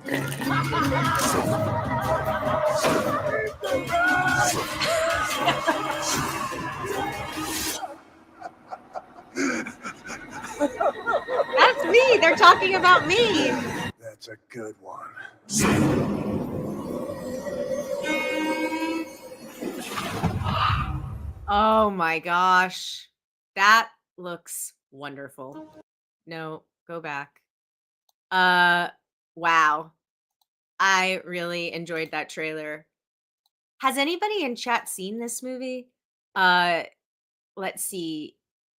S1: That's me. They're talking about me.
S10: That's a good one.
S1: Oh my gosh. That looks wonderful. No, go back. Wow. I really enjoyed that trailer. Has anybody in chat seen this movie? Let's see.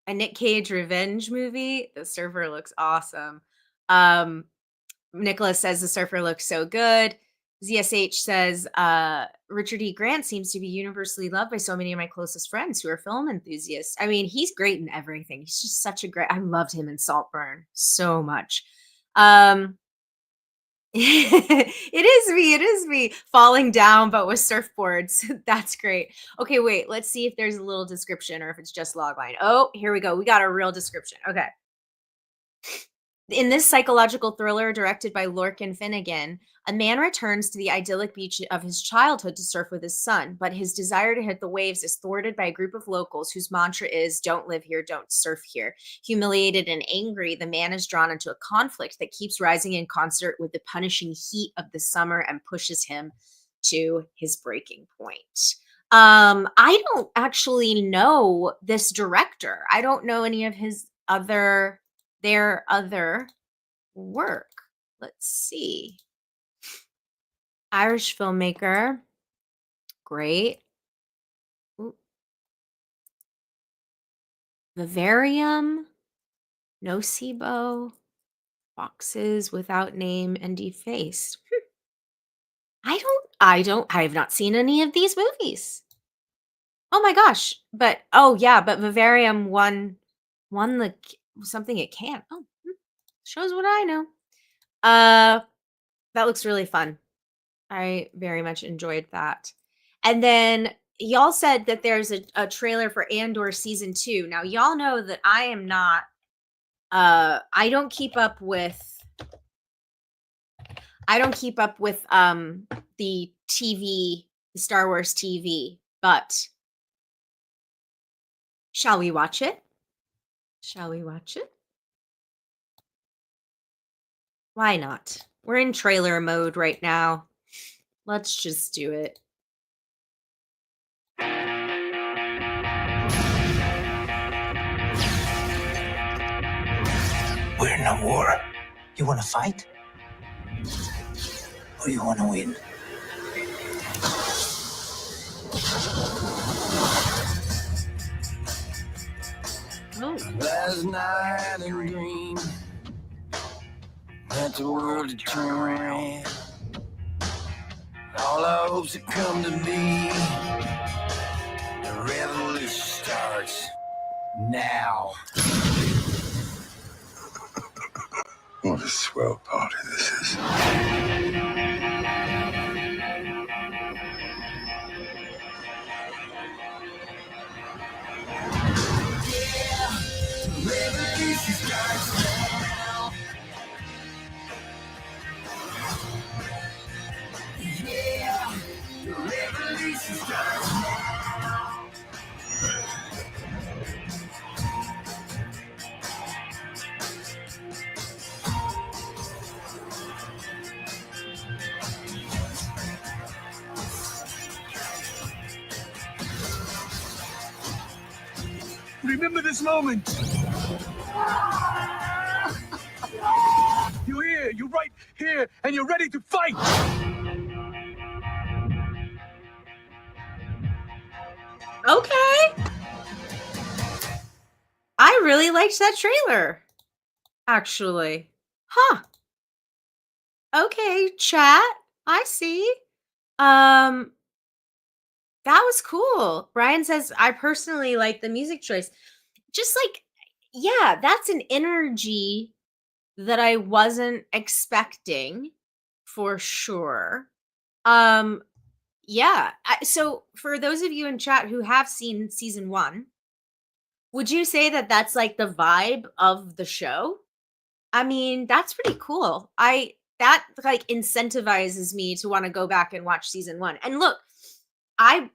S1: A Nick Cage revenge movie. The surfer looks awesome. Nicholas says the surfer looks so good. ZSH says Richard E. Grant seems to be universally loved by so many of my closest friends who are film enthusiasts. I mean, he's great in everything. He's just such a great. I loved him in Saltburn so much. It is me falling down, but with surfboards. That's great. Okay, wait. Let's see if there's a little description or if it's just logline. Oh, here we go. We got a real description. Okay. In this psychological thriller directed by Lorcan Finnegan, a man returns to the idyllic beach of his childhood to surf with his son, but his desire to hit the waves is thwarted by a group of locals whose mantra is, "Don't live here, don't surf here." Humiliated and angry, the man is drawn into a conflict that keeps rising in concert with the punishing heat of the summer and pushes him to his breaking point. I don't actually know this director. I don't know any of their other work. Let's see. Irish filmmaker. Great. Ooh. Vivarium. Nocebo. Boxes Without Name and Defaced. I have not seen any of these movies. Oh my gosh. But Vivarium won the something it can't. Oh, shows what I know. That looks really fun. I very much enjoyed that. And then y'all said that there's a trailer for Andor season 2. Now y'all know that I am not I don't keep up with the TV, the Star Wars TV, but shall we watch it? Shall we watch it? Why not? We're in trailer mode right now. Let's just do it.
S5: We're in a war. You want to fight? Or you want to win?
S1: Oh.
S3: Last night in a dream, that the world had turned around. All our hopes had come to be.
S9: starts now.
S5: What a swell party this is.
S10: Remember this moment. You're here, you're right here, and you're ready to fight.
S1: Okay. I really liked that trailer, actually. Huh. Okay, chat. I see. Um, that was cool. Brian says, I personally like the music choice. Just like, yeah, that's an energy that I wasn't expecting for sure. Yeah. So for those of you in chat who have seen season 1, would you say that that's like the vibe of the show? I mean, that's pretty cool. That like incentivizes me to want to go back and watch season 1. And look, I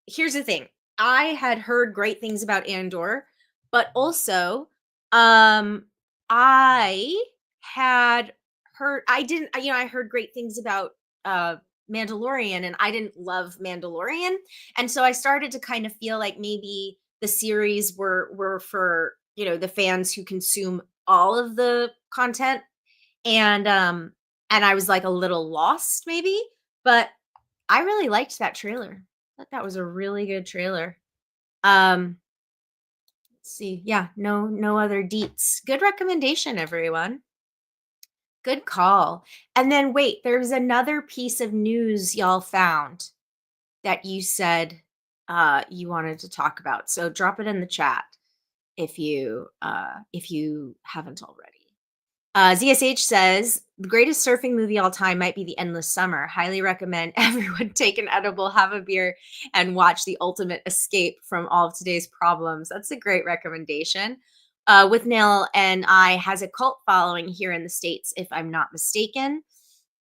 S1: here's the thing. I had heard great things about Andor, but also I had heard I didn't I heard great things about Mandalorian, and I didn't love Mandalorian. And so I started to kind of feel like maybe the series were for, the fans who consume all of the content, and I was like a little lost maybe, but I really liked that trailer. I thought that was a really good trailer. Let's see. Yeah, no other deets. Good recommendation, everyone. Good call. And then wait, there's another piece of news y'all found that you said you wanted to talk about. So drop it in the chat if you haven't already. ZSH says the greatest surfing movie all time might be The Endless Summer. Highly recommend everyone take an edible, have a beer, and watch the ultimate escape from all of today's problems. That's a great recommendation. With Nail and I has a cult following here in the States, if I'm not mistaken.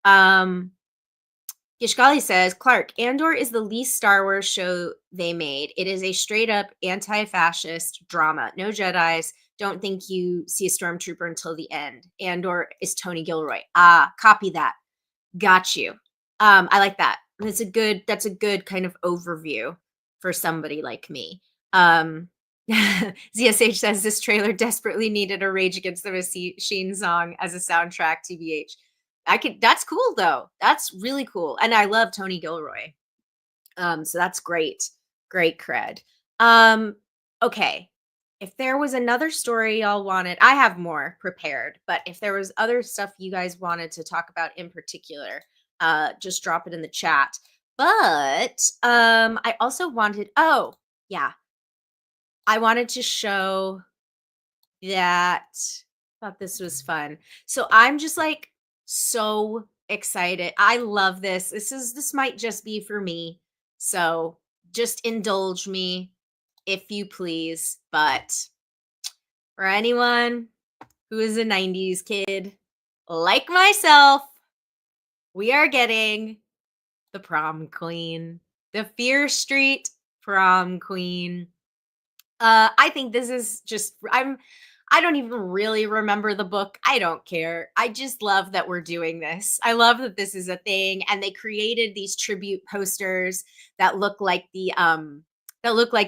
S1: Gishgali says, Clarke, Andor is the least Star Wars show they made. It is a straight up anti-fascist drama. No Jedis. Don't think you see a stormtrooper until the end. Andor is Tony Gilroy. Copy that. Got you. I like that. That's a good kind of overview for somebody like me. ZSH says this trailer desperately needed a Rage Against the Machine song as a soundtrack, TBH. That's cool though. That's really cool. And I love Tony Gilroy. So that's great. Great cred. Okay. If there was another story y'all wanted, I have more prepared, but if there was other stuff you guys wanted to talk about in particular, just drop it in the chat. But I also wanted, I wanted to show that thought this was fun. So I'm just like so excited. I love this. This might just be for me. So just indulge me if you please. But for anyone who is a 90s kid like myself, we are getting the prom queen, the Fear Street prom queen. I think this is just I don't even really remember the book. I don't care. I just love that we're doing this. I love that this is a thing, and they created these tribute posters that look like the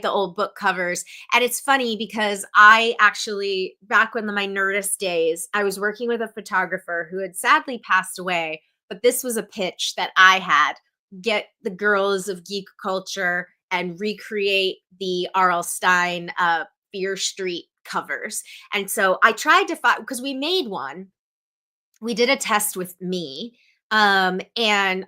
S1: old book covers. And it's funny because I actually, back when my Nerdist days, I was working with a photographer who had sadly passed away, but this was a pitch that I had. Get the girls of geek culture and recreate the R.L. Stine Fear Street covers. And so I tried to find, because we made one. We did a test with me And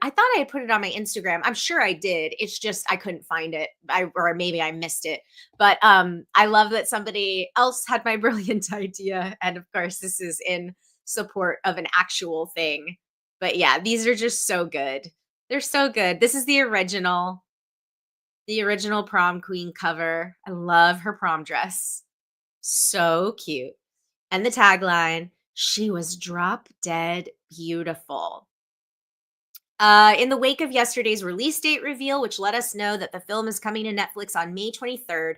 S1: I thought I had put it on my Instagram. I'm sure I did. It's just I couldn't find it. Or maybe I missed it. But I love that somebody else had my brilliant idea. And of course, this is in support of an actual thing. But yeah, these are just so good. They're so good. This is the original prom queen cover. I love her prom dress. So cute. And the tagline, she was drop dead beautiful. In the wake of yesterday's release date reveal, which let us know that the film is coming to Netflix on May 23rd,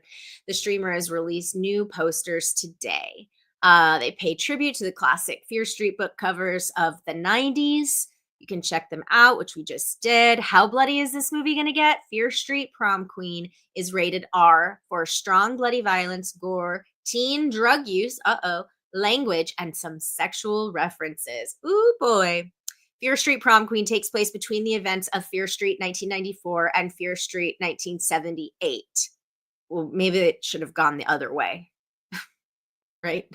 S1: the streamer has released new posters today. They pay tribute to the classic Fear Street book covers of the 90s. You can check them out, which we just did. How bloody is this movie going to get? Fear Street Prom Queen is rated R for strong bloody violence, gore, teen drug use, language, and some sexual references. Ooh boy. Fear Street Prom Queen takes place between the events of Fear Street 1994 and Fear Street 1978. Well, maybe it should have gone the other way, right?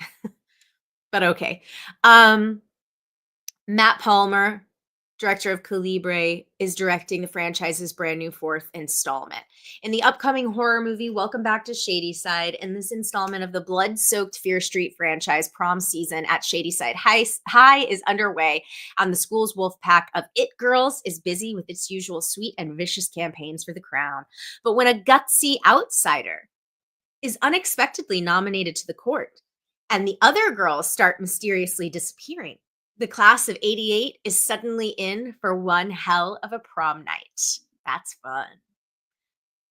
S1: But okay. Matt Palmer, director of Calibre, is directing the franchise's brand new fourth installment. In the upcoming horror movie, Welcome Back to Shadyside, in this installment of the blood-soaked Fear Street franchise, prom season at Shadyside High is underway, and the school's wolf pack of it girls is busy with its usual sweet and vicious campaigns for the crown. But when a gutsy outsider is unexpectedly nominated to the court, and the other girls start mysteriously disappearing, the class of 88 is suddenly in for one hell of a prom night. That's fun.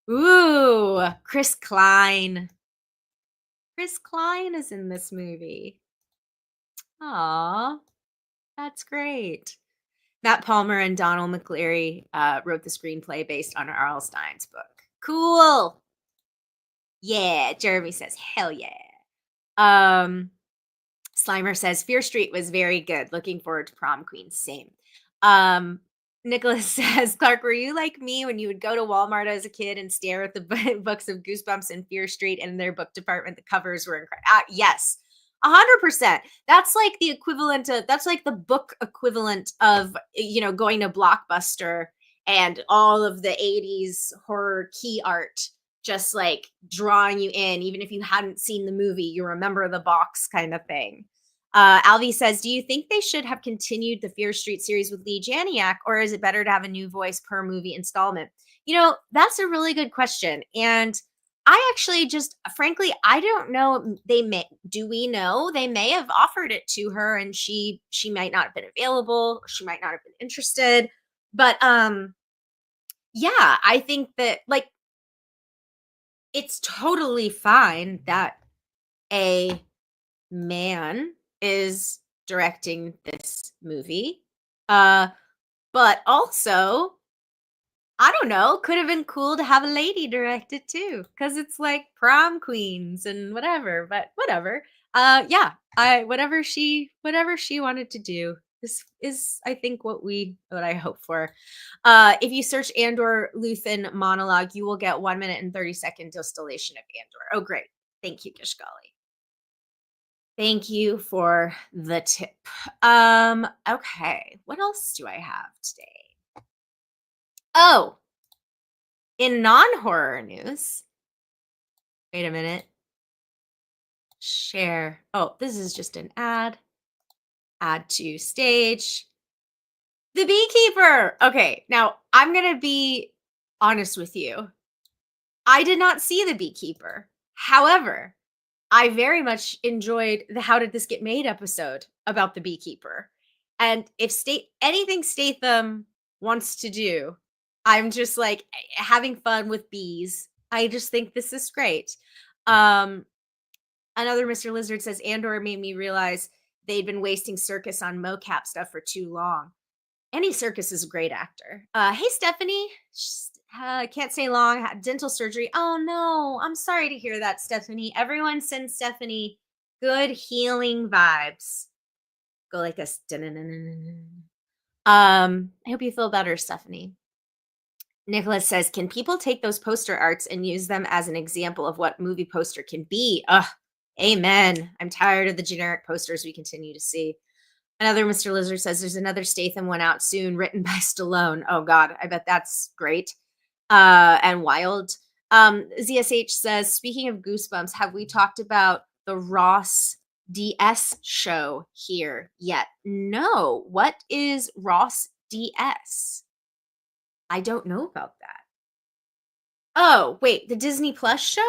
S1: Ooh, Chris Klein. Chris Klein is in this movie. Aw, that's great. Matt Palmer and Donald McCleary wrote the screenplay based on R.L. Stein's book. Cool. Yeah, Jeremy says, hell yeah. Slimer says, Fear Street was very good. Looking forward to Prom Queen. Same. Nicholas says, Clarke, were you like me when you would go to Walmart as a kid and stare at the books of Goosebumps and Fear Street, and in their book department, the covers were incredible? Yes, 100%. That's like the equivalent of, that's like the book equivalent of, going to Blockbuster and all of the 80s horror key art just like drawing you in. Even if you hadn't seen the movie, you remember the box kind of thing. Alvi says, do you think they should have continued the Fear Street series with Lee Janiak, or is it better to have a new voice per movie installment? That's a really good question. And I actually just, frankly, I don't know. Do we know? They may have offered it to her and she might not have been available. She might not have been interested. But yeah, I think that it's totally fine that a man is directing this movie. But also, I don't know, could have been cool to have a lady direct it too, because it's like prom queens and whatever, but whatever. Yeah, whatever she wanted to do. This is, I think, what I hope for. If you search Andor Luthen monologue, you will get 1 minute and 30-second distillation of Andor. Oh, great. Thank you, Kishgali. Thank you for the tip. Okay, what else do I have today? Oh, in non-horror news, wait a minute. Share. Oh, this is just an ad. Add to stage. The Beekeeper. Okay, now I'm going to be honest with you. I did not see The Beekeeper. However, I very much enjoyed the How Did This Get Made episode about the beekeeper. And if anything Statham wants to do, I'm just like having fun with bees. I just think this is great. Another Mr. Lizard says, Andor made me realize they'd been wasting Circus on mocap stuff for too long. Andy Serkis is a great actor. Hey, Stephanie. Can't stay long. Had dental surgery. Oh, no. I'm sorry to hear that, Stephanie. Everyone send Stephanie good healing vibes. Go like this. I hope you feel better, Stephanie. Nicholas says, can people take those poster arts and use them as an example of what movie poster can be? Ugh, amen. I'm tired of the generic posters we continue to see. Another Mr. Lizard says there's another Statham one out soon, written by Stallone. Oh God, I bet that's great and wild. ZSH says, speaking of Goosebumps, have we talked about the Ross DS show here yet? No. What is Ross DS? I don't know about that. Oh, wait, the Disney Plus show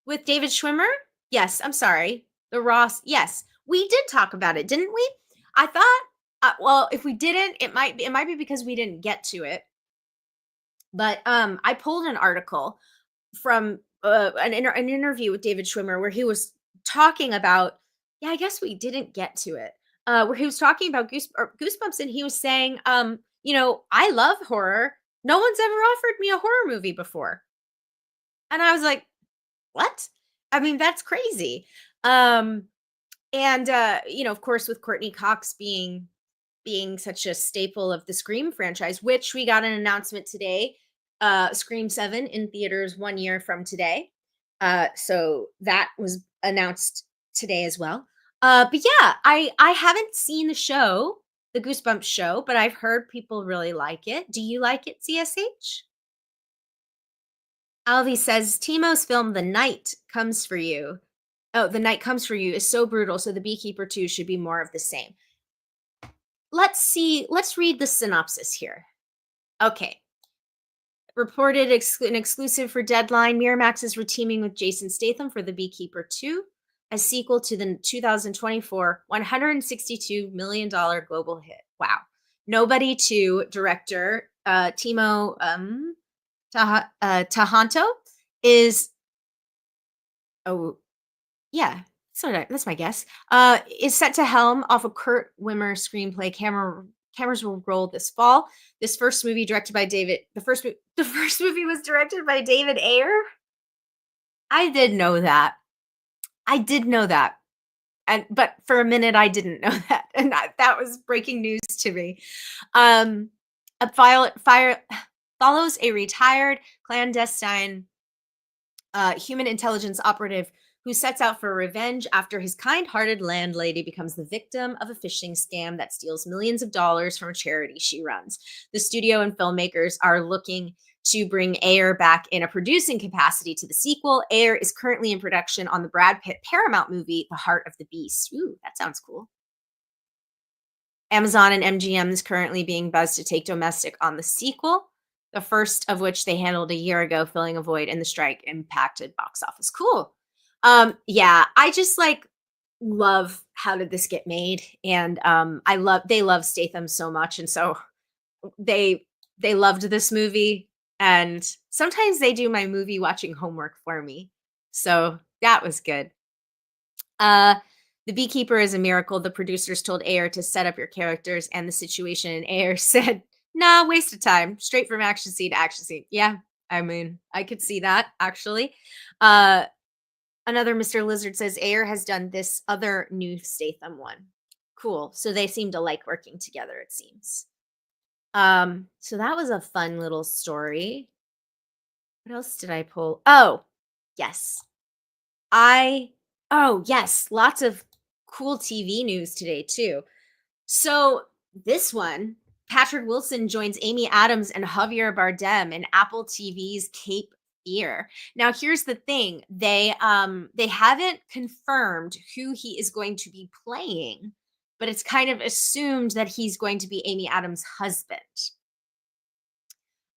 S1: with David Schwimmer? Yes, I'm sorry. The Ross. Yes, we did talk about it, didn't we? I thought well, if we didn't, it might be because we didn't get to it. But I pulled an article from an interview with David Schwimmer where he was talking about, yeah, I guess we didn't get to it. Where he was talking about Goosebumps, and he was saying, I love horror. No one's ever offered me a horror movie before. And I was like, what? I mean, that's crazy. And of course, with Courtney Cox being such a staple of the Scream franchise, which we got an announcement today, Scream 7 in theaters 1 year from today. So that was announced today as well. But yeah, I haven't seen the show, the Goosebumps show, but I've heard people really like it. Do you like it, CSH? Alvi says Timo's film The Night Comes for You. Oh, The Night Comes for You is so brutal, so The Beekeeper 2 should be more of the same. Let's read the synopsis here. Okay. Reported an exclusive for Deadline, Miramax is reteaming with Jason Statham for The Beekeeper 2, a sequel to the 2024 $162 million global hit. Wow. Nobody 2 director Timo Tahanto is, oh, yeah, that's my guess, is set to helm off a Kurt Wimmer screenplay. Cameras will roll this fall. This first movie directed by the first movie was directed by David Ayer. I did know that. But for a minute I didn't know that. And that was breaking news to me. Fire follows a retired clandestine human intelligence operative who sets out for revenge after his kind-hearted landlady becomes the victim of a phishing scam that steals millions of dollars from a charity she runs. The studio and filmmakers are looking to bring Ayer back in a producing capacity to the sequel. Ayer is currently in production on the Brad Pitt Paramount movie, The Heart of the Beast. Ooh, that sounds cool. Amazon and MGM is currently being buzzed to take domestic on the sequel, the first of which they handled a year ago, filling a void in the strike impacted box office. Cool. Yeah, I just love how did this get made, and they love Statham so much, and so they loved this movie, and sometimes they do my movie watching homework for me, so that was good. The Beekeeper is a miracle. The producers told Ayer to set up your characters and the situation, and Ayer said, nah, waste of time. Straight from action scene to action scene. Yeah, I mean, I could see that, actually. Another Mr. Lizard says Ayer has done this other new Statham one. Cool. So they seem to like working together, it seems. So that was a fun little story. What else did I pull? Oh, yes. Yes, lots of cool TV news today, too. So this one, Patrick Wilson joins Amy Adams and Javier Bardem in Apple TV's Cape Fear. Now, here's the thing. They haven't confirmed who he is going to be playing, but it's kind of assumed that he's going to be Amy Adams' husband.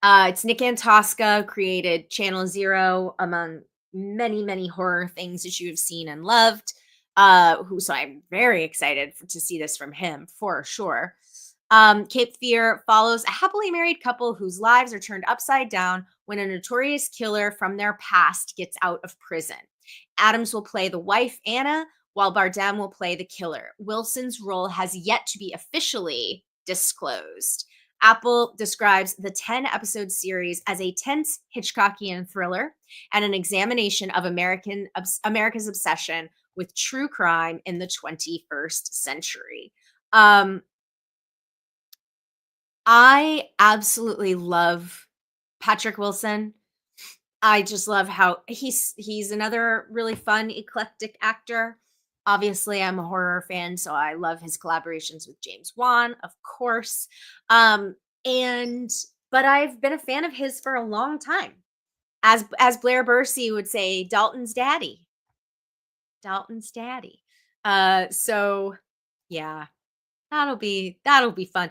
S1: It's Nick Antosca, created Channel Zero, among many, many horror things that you have seen and loved. So I'm very excited to see this from him for sure. Cape Fear follows a happily married couple whose lives are turned upside down when a notorious killer from their past gets out of prison. Adams will play the wife, Anna, while Bardem will play the killer. Wilson's role has yet to be officially disclosed. Apple describes the 10-episode series as a tense Hitchcockian thriller and an examination of America's obsession with true crime in the 21st century. I absolutely love Patrick Wilson. I just love how he's another really fun, eclectic actor. Obviously, I'm a horror fan, so I love his collaborations with James Wan, of course. Um, and but I've been a fan of his for a long time. As Blair Bursey would say, Dalton's daddy. Dalton's daddy. So yeah, that'll be fun.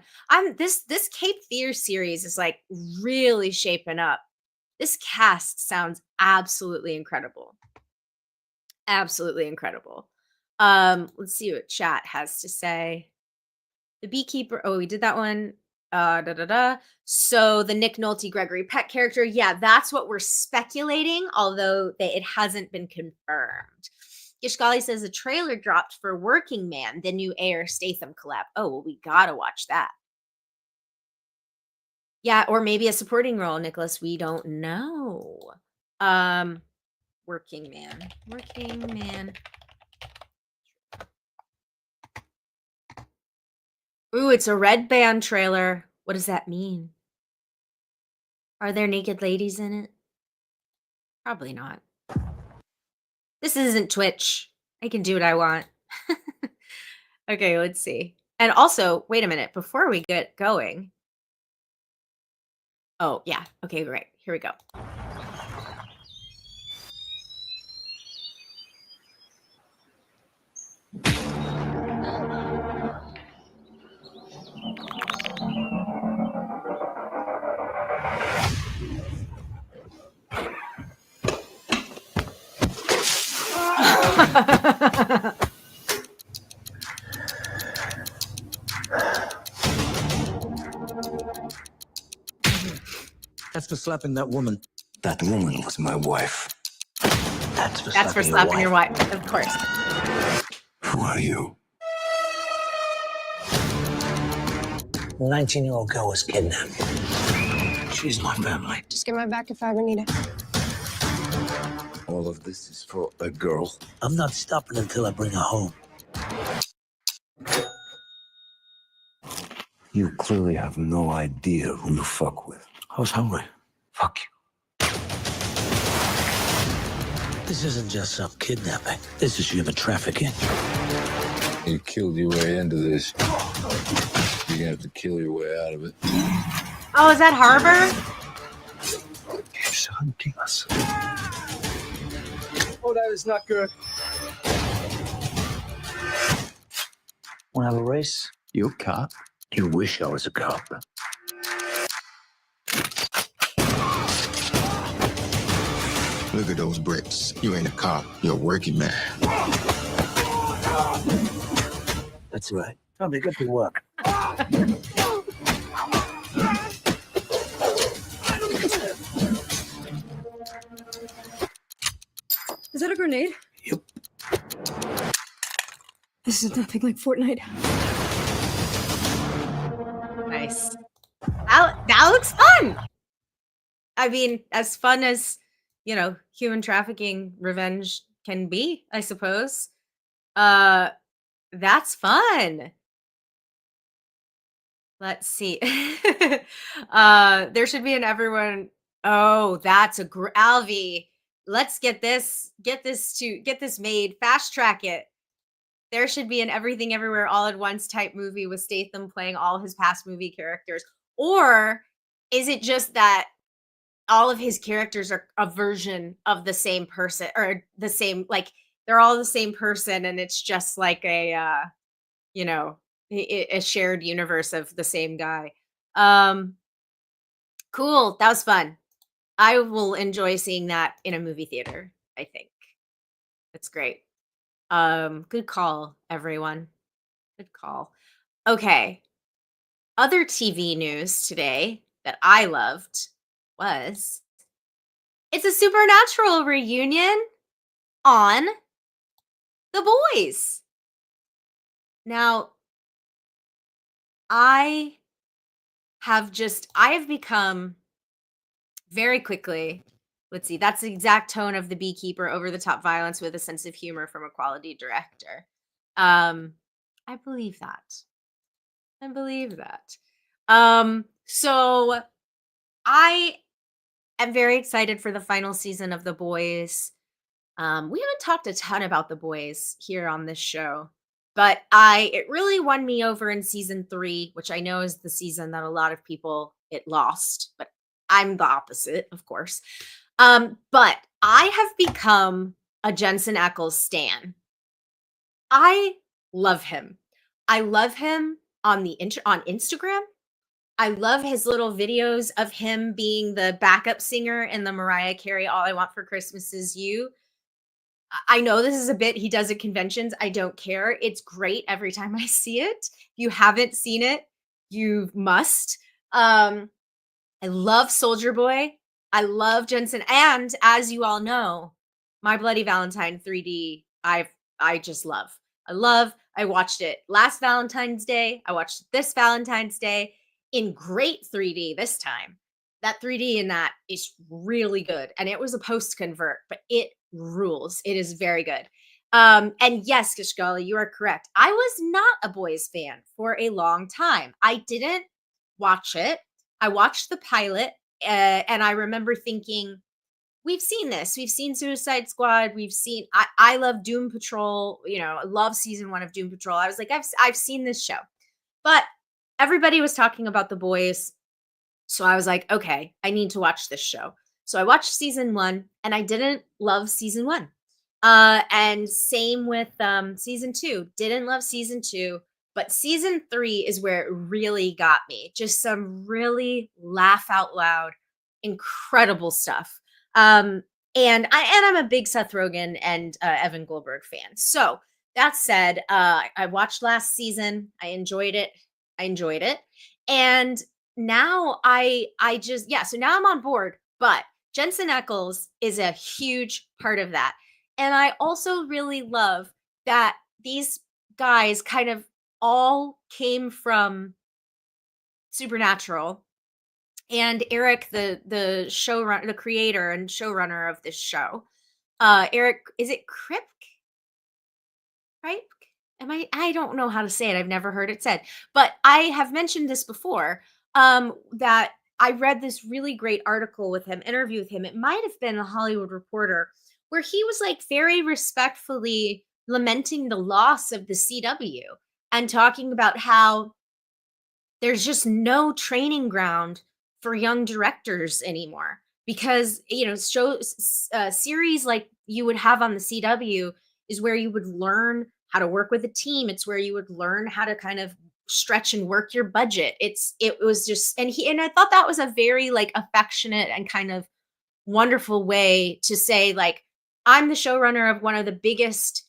S1: This Cape Fear series is like really shaping up. This cast sounds absolutely incredible. Absolutely incredible. Let's see what chat has to say. The beekeeper. Oh, we did that one. Da da da. So the Nick Nolte Gregory Peck character. Yeah, that's what we're speculating, although it hasn't been confirmed. Gishgali says the trailer dropped for Working Man, the new Ayer Statham collab. Oh, well, we gotta watch that. Yeah, or maybe a supporting role, Nicholas. We don't know. Working Man. Working Man. Ooh, it's a Red Band trailer. What does that mean? Are there naked ladies in it? Probably not. This isn't Twitch. I can do what I want. Okay, let's see. And also, wait a minute, before we get going. Oh, yeah. Okay, great. Here we go.
S5: That's for slapping that woman. That woman was my wife. That's for
S1: That's for slapping your wife, of course.
S5: Who are you?
S4: The 19-year-old girl was kidnapped.
S5: She's my family.
S8: Just get my back if I ever need it.
S5: All of this is for a girl.
S4: I'm not stopping until I bring her home.
S5: You clearly have no idea who you fuck with. I was hungry. Fuck you.
S4: This isn't just some kidnapping. This is human trafficking.
S11: You killed your way into this. You're gonna have to kill your way out of it.
S1: Oh, is that Harbor?
S5: He's hunting us.
S11: Oh, that is not good.
S4: Want to have a race?
S5: You a cop?
S4: You wish I was a cop.
S5: Look at those bricks. You ain't a cop. You're a working man.
S4: That's right. Probably good to work.
S8: Is that a grenade?
S4: Yep.
S8: This is nothing like Fortnite.
S1: Nice. That looks fun. I mean, as fun as, human trafficking revenge can be, I suppose. That's fun. Let's see. There should be an everyone. Oh, that's Alvi. Let's get this made. Fast track it. There should be an Everything Everywhere All at Once type movie with Statham playing all his past movie characters. Or is it just that all of his characters are a version of the same person, or the same, like they're all the same person, and it's just like a shared universe of the same guy. Cool. That was fun. I will enjoy seeing that in a movie theater, I think. That's great. Good call, everyone. Good call. Okay. Other TV news today that I loved was it's a Supernatural reunion on The Boys. Now, I have become very quickly, let's see, that's the exact tone of The Beekeeper, over the top violence with a sense of humor from a quality director. I believe that. So I am very excited for the final season of The Boys. We haven't talked a ton about The Boys here on this show, but it really won me over in season 3, which I know is the season that a lot of people it lost, but I'm the opposite, of course. But I have become a Jensen Ackles stan. I love him. I love him on on Instagram. I love his little videos of him being the backup singer in the Mariah Carey "All I Want for Christmas Is You." I know this is a bit he does at conventions. I don't care. It's great every time I see it. If you haven't seen it, you must. I love Soldier Boy. I love Jensen, and as you all know, My Bloody Valentine 3D, I just love. I love. I watched it last Valentine's Day. I watched it this Valentine's Day in great 3D this time. That 3D in that is really good. And it was a post convert, but it rules. It is very good. And yes, Kishgali, you are correct. I was not a Boys fan for a long time. I didn't watch it. I watched the pilot, and I remember thinking, we've seen this. We've seen Suicide Squad. We've seen. I love Doom Patrol. You know, I love season 1 of Doom Patrol. I was like, I've seen this show, but everybody was talking about The Boys, so I was like, okay, I need to watch this show. So I watched season 1, and I didn't love season 1. And same with season 2. Didn't love season 2. But season 3 is where it really got me. Just some really laugh out loud, incredible stuff. And I'm a big Seth Rogen and Evan Goldberg fan. So that said, I watched last season. I enjoyed it. And now I just, yeah, so now I'm on board. But Jensen Ackles is a huge part of that. And I also really love that these guys kind of all came from Supernatural, and Eric, the showrunner, the creator and showrunner of this show, Eric, is it Kripke? Right? I don't know how to say it. I've never heard it said, but I have mentioned this before. That I read this really great article with him, interview with him. It might have been a Hollywood Reporter, where he was like very respectfully lamenting the loss of the CW and talking about how there's just no training ground for young directors anymore, because series like you would have on the CW is where you would learn how to work with a team. It's where you would learn how to kind of stretch and work your budget. It was just, and I thought that was a very like affectionate and kind of wonderful way to say, like, I'm the showrunner of one of the biggest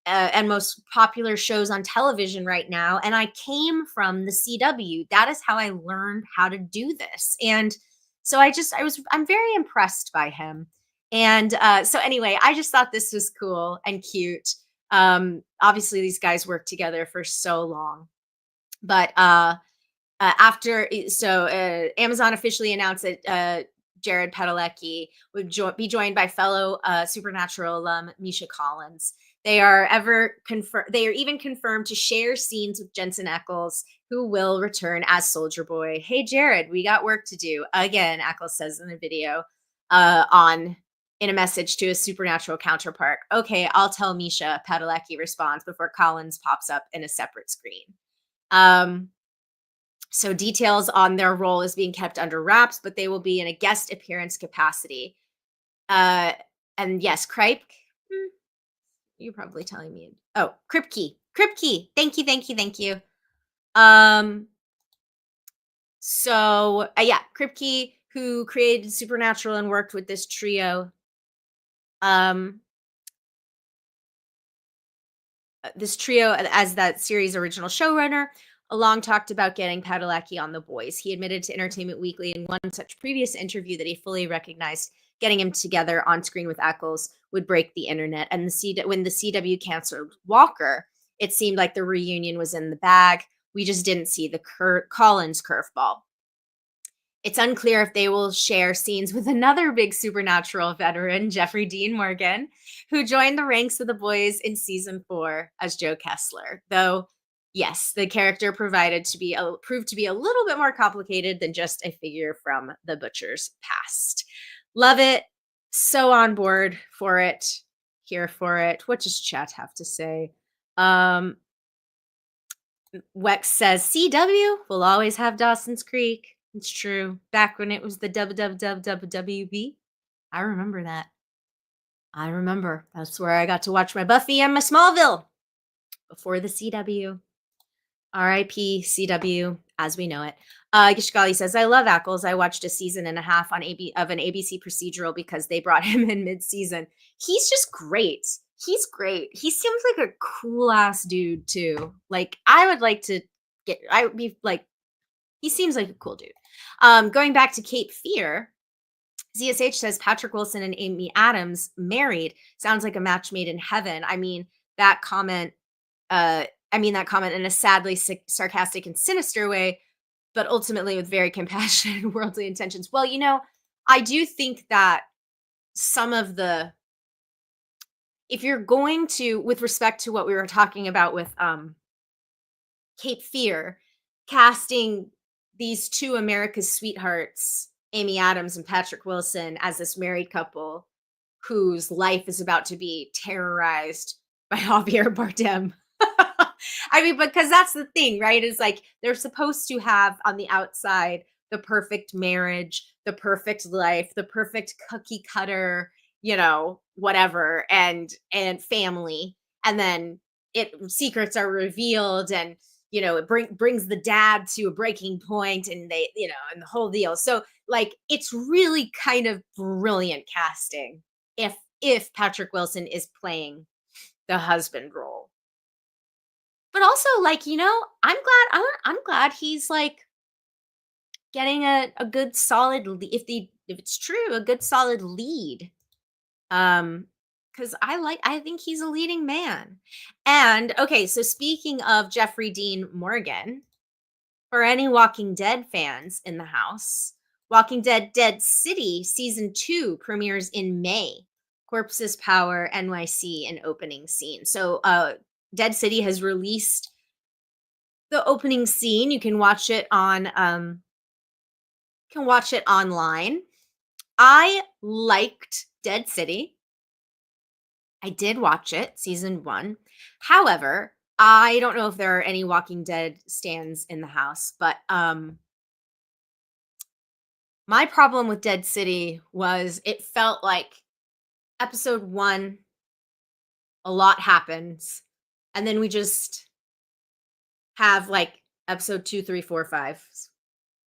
S1: and most popular shows on television right now, and I came from the CW. That is how I learned how to do this. And so I'm very impressed by him. And so anyway, I just thought this was cool and cute. Obviously these guys worked together for so long, but Amazon officially announced that Jared Padalecki would be joined by fellow Supernatural alum Misha Collins. They are even confirmed to share scenes with Jensen Ackles, who will return as Soldier Boy. Hey, Jared, we got work to do. Again, Ackles says in the video in a message to a Supernatural counterpart. Okay, I'll tell Misha, Padalecki responds before Collins pops up in a separate screen. So details on their role is being kept under wraps, but they will be in a guest appearance capacity. And yes, Kripke. You're probably telling me. Oh, Kripke. Thank you. So yeah, Kripke, who created Supernatural and worked with this trio. This trio as that series' original showrunner. Along talked about getting Padalecki on The Boys. He admitted to Entertainment Weekly in one such previous interview that he fully recognized getting him together on screen with Ackles would break the internet. And when the CW canceled Walker, it seemed like the reunion was in the bag. We just didn't see the Collins curveball. It's unclear if they will share scenes with another big Supernatural veteran, Jeffrey Dean Morgan, who joined the ranks of The Boys in season 4 as Joe Kessler. Though, yes, the character proved to be a little bit more complicated than just a figure from the Butcher's past. Love it. So on board for it. Here for it. What does chat have to say? Um, Wex says CW will always have Dawson's Creek. It's true. Back when it was the WWWWB. I remember that. I remember. That's where I got to watch my Buffy and my Smallville before the CW. R.I.P. CW as we know it. Gishgali says, I love Ackles. I watched a season and a half on of an ABC procedural because they brought him in mid-season. He's just great. He's great. He seems like a cool ass dude too. Like I would like to I would be like, he seems like a cool dude. Going back to Cape Fear, ZSH says Patrick Wilson and Amy Adams married. Sounds like a match made in heaven. I mean that comment in a sadly sarcastic and sinister way, but ultimately with very compassionate and worldly intentions. Well, I do think that some of the, if you're going to, with respect to what we were talking about with Cape Fear, casting these two America's sweethearts, Amy Adams and Patrick Wilson, as this married couple whose life is about to be terrorized by Javier Bardem. I mean, because that's the thing, right? Is like they're supposed to have on the outside the perfect marriage, the perfect life, the perfect cookie cutter, whatever, and family. And then secrets are revealed, and it brings the dad to a breaking point, and they, and the whole deal. So like it's really kind of brilliant casting if Patrick Wilson is playing the husband role. But also, like, I'm glad he's like getting a good solid if it's true, a good solid lead. Because I think he's a leading man. And okay, so speaking of Jeffrey Dean Morgan, for any Walking Dead fans in the house, Walking Dead Dead City season 2 premieres in May. Corpses Power NYC and opening scene. So Dead City has released the opening scene. You can watch it on online. I liked Dead City. I did watch it, season 1. However, I don't know if there are any Walking Dead stans in the house, but my problem with Dead City was it felt like episode 1, a lot happens, and then we just have like episode 2, 3, 4, 5,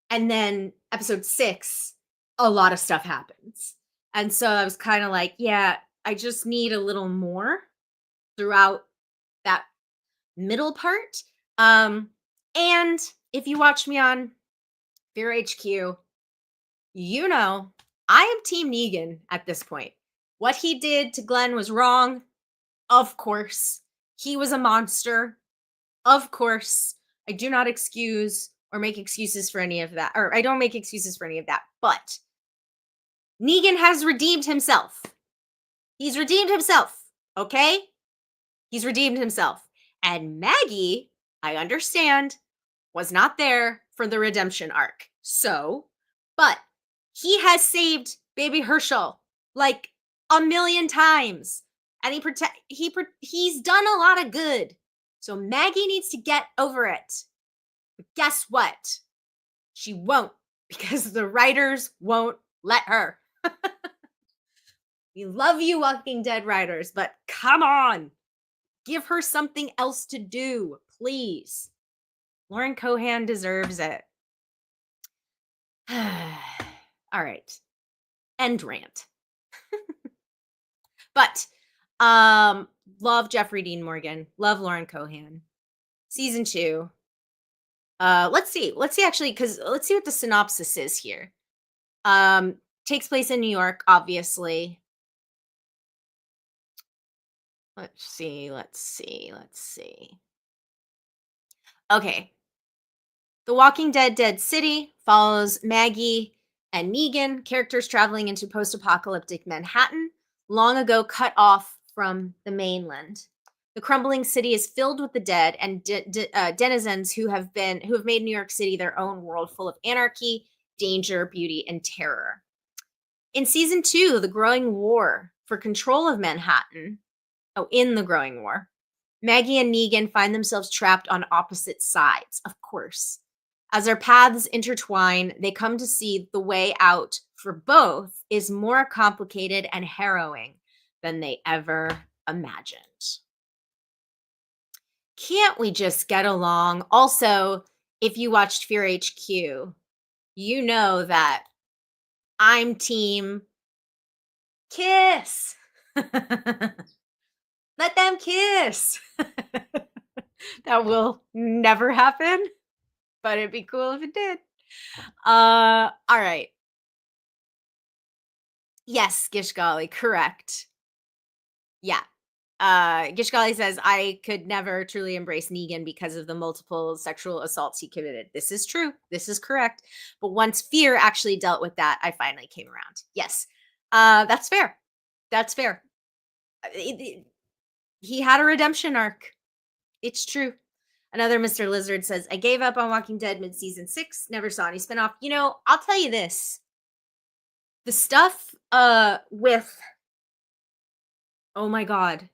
S1: and then episode 6, a lot of stuff happens. And so I was kind of like, yeah, I just need a little more throughout that middle part. And if you watch me on Fear HQ, I am Team Negan at this point. What he did to Glenn was wrong. Of course. He was a monster. Of course. I do not excuse or make excuses for any of that. Or I don't make excuses for any of that. But Negan has redeemed himself. He's redeemed himself. Okay? He's redeemed himself. And Maggie, I understand, was not there for the redemption arc. So, but he has saved baby Herschel like a million times. And he's done a lot of good. So Maggie needs to get over it. But guess what? She won't, because the writers won't let her. We love you, Walking Dead writers, but come on. Give her something else to do, please. Lauren Cohan deserves it. All right. End rant. But love Jeffrey Dean Morgan. Love Lauren Cohan. Season 2. Let's see actually, because let's see what the synopsis is here. Takes place in New York, obviously. Let's see. Okay. The Walking Dead Dead City follows Maggie and Negan, characters traveling into post-apocalyptic Manhattan, long ago cut off from the mainland. The crumbling city is filled with the dead and denizens who have made New York City their own world full of anarchy, danger, beauty, and terror. In season 2, the growing war for control of Manhattan in the growing war. Maggie and Negan find themselves trapped on opposite sides, of course. As their paths intertwine, they come to see the way out for both is more complicated and harrowing than they ever imagined. Can't we just get along? Also, if you watched Fear HQ, you know that I'm team kiss. Let them kiss. That will never happen, but it'd be cool if it did. All right. Yes, Gishgali, correct. Yeah. Gishgali says, I could never truly embrace Negan because of the multiple sexual assaults he committed. This is true. This is correct. But once Fear actually dealt with that, I finally came around. Yes. That's fair. That's fair. He had a redemption arc. It's true. Another Mr. Lizard says, I gave up on Walking Dead mid-season 6. Never saw any spinoff. You know, I'll tell you this. The stuff with, oh my God,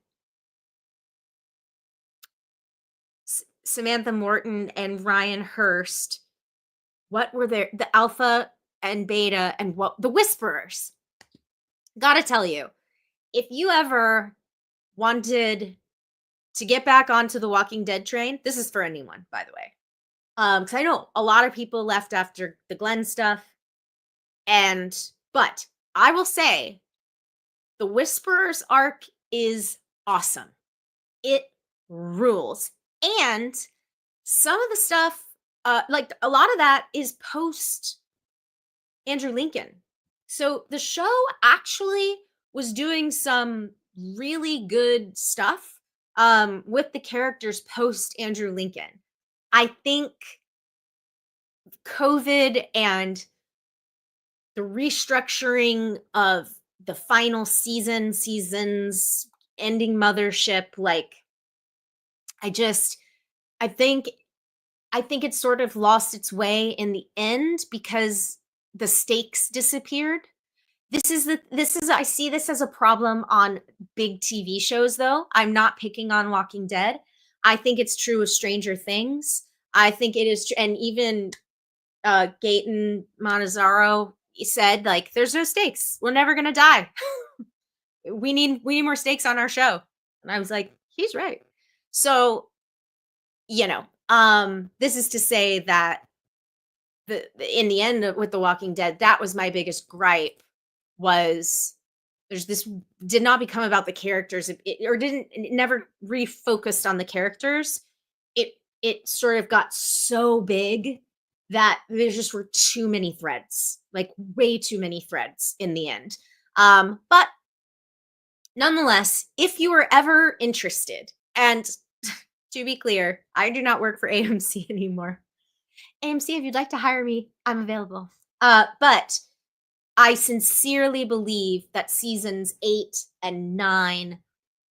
S1: Samantha Morton and Ryan Hurst. What were there? The Alpha and Beta and what the Whisperers. Gotta tell you, if you ever wanted to get back onto the Walking Dead train, this is for anyone, by the way. Because I know a lot of people left after the Glenn stuff. But I will say the Whisperers arc is awesome. It rules. And some of the stuff, like a lot of that is post Andrew Lincoln. So the show actually was doing some really good stuff with the characters post Andrew Lincoln. I think COVID and the restructuring of the final seasons, ending Mothership, like I think it sort of lost its way in the end because the stakes disappeared. I see this as a problem on big TV shows though. I'm not picking on Walking Dead. I think it's true of Stranger Things. I think it is, and even Gaten Monazaro said, like, there's no stakes. We're never gonna die. we need more stakes on our show. And I was like, he's right. So, this is to say that in the end with The Walking Dead, that was my biggest gripe was this did not become about the characters. It never refocused on the characters. It sort of got so big that there just were too many threads, like way too many threads in the end. But nonetheless, if you were ever interested, and to be clear, I do not work for AMC anymore. AMC, if you'd like to hire me, I'm available. But I sincerely believe that seasons 8 and 9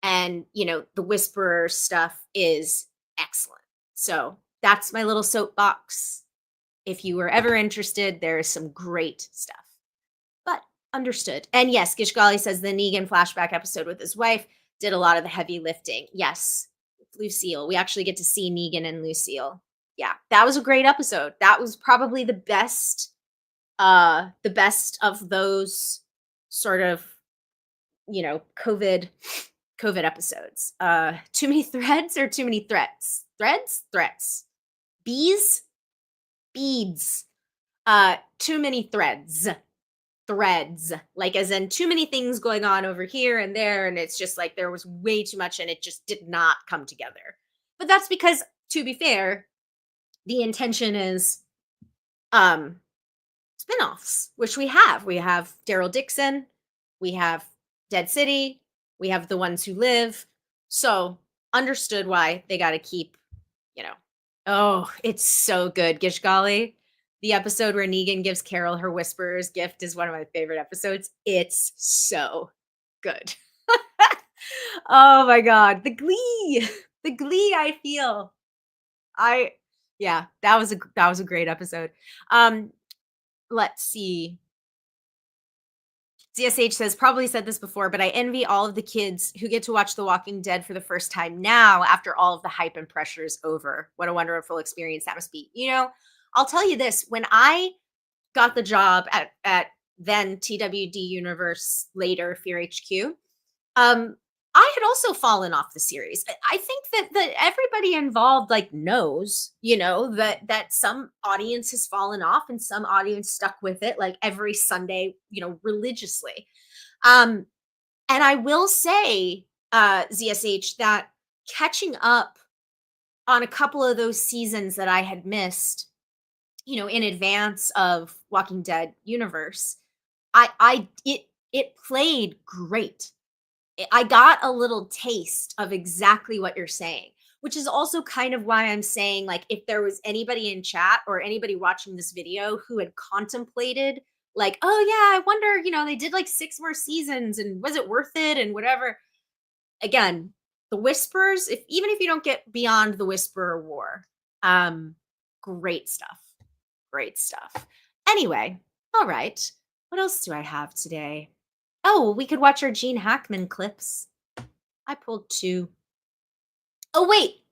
S1: and, the Whisperer stuff is excellent. So that's my little soapbox. If you were ever interested, there is some great stuff. But understood. And yes, Gishgali says the Negan flashback episode with his wife did a lot of the heavy lifting. Yes, Lucille. We actually get to see Negan and Lucille. Yeah, that was a great episode. That was probably the best of those sort of, COVID episodes. Too many threads or too many threats? Threats. Beads. Too many threads, like as in too many things going on over here and there. And it's just like, there was way too much and it just did not come together. But that's because, to be fair, the intention is, spinoffs, which we have Daryl Dixon, we have Dead City, we have The Ones Who Live. So understood why they got to keep, oh, it's so good. Gishgali, the episode where Negan gives Carol her Whisperer's gift is one of my favorite episodes. It's so good. Oh my God. The glee I feel. That was a great episode. Let's see. ZSH says, probably said this before, but I envy all of the kids who get to watch The Walking Dead for the first time now after all of the hype and pressure is over. What a wonderful experience that must be. You know, I'll tell you this, when I got the job at then TWD Universe, later Fear HQ, I had also fallen off the series. I think that everybody involved like knows, you know, that some audience has fallen off and some audience stuck with it like every Sunday, you know, religiously. And I will say, ZSH, that catching up on a couple of those seasons that I had missed, you know, in advance of Walking Dead universe, it played great. I got a little taste of exactly what you're saying, which is also kind of why I'm saying, like, if there was anybody in chat or anybody watching this video who had contemplated, like, oh yeah, I wonder, you know, they did like 6 more seasons and was it worth it and whatever. Again, the Whispers, even if you don't get beyond the Whisperer War, great stuff. Great stuff. Anyway, all right. What else do I have today? Oh, we could watch our Gene Hackman clips. I pulled 2. Oh, wait.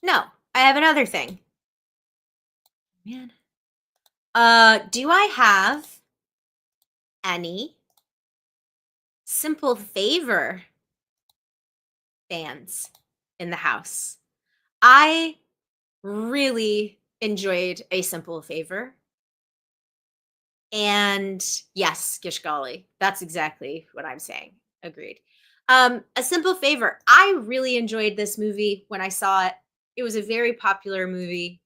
S1: No, I have another thing. Man. Do I have any Simple Favor fans in the house? I really enjoyed A Simple Favor. And yes, Gishgali, that's exactly what I'm saying. Agreed. A Simple Favor. I really enjoyed this movie when I saw it. It was a very popular movie.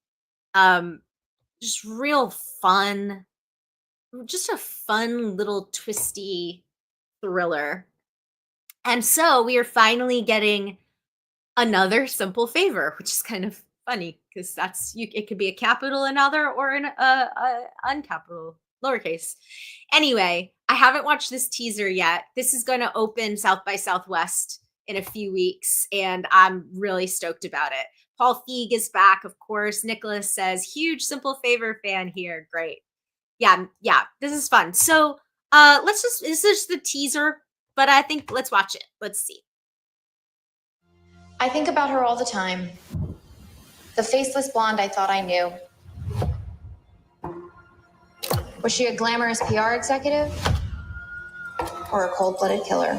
S1: Just real fun. Just a fun little twisty thriller. And so we are finally getting another Simple Favor, which is kind of funny because it could be a capital another or an uncapital lowercase. Anyway, I haven't watched this teaser yet. This is going to open South by Southwest in a few weeks, and I'm really stoked about it. Paul Feig is back, of course. Nicholas says, huge Simple Favor fan here. Great. Yeah, this is fun. So this is just the teaser, but I think let's watch it. Let's see.
S6: I think about her all the time. The faceless blonde I thought I knew. Was she a glamorous PR executive? Or a cold-blooded killer?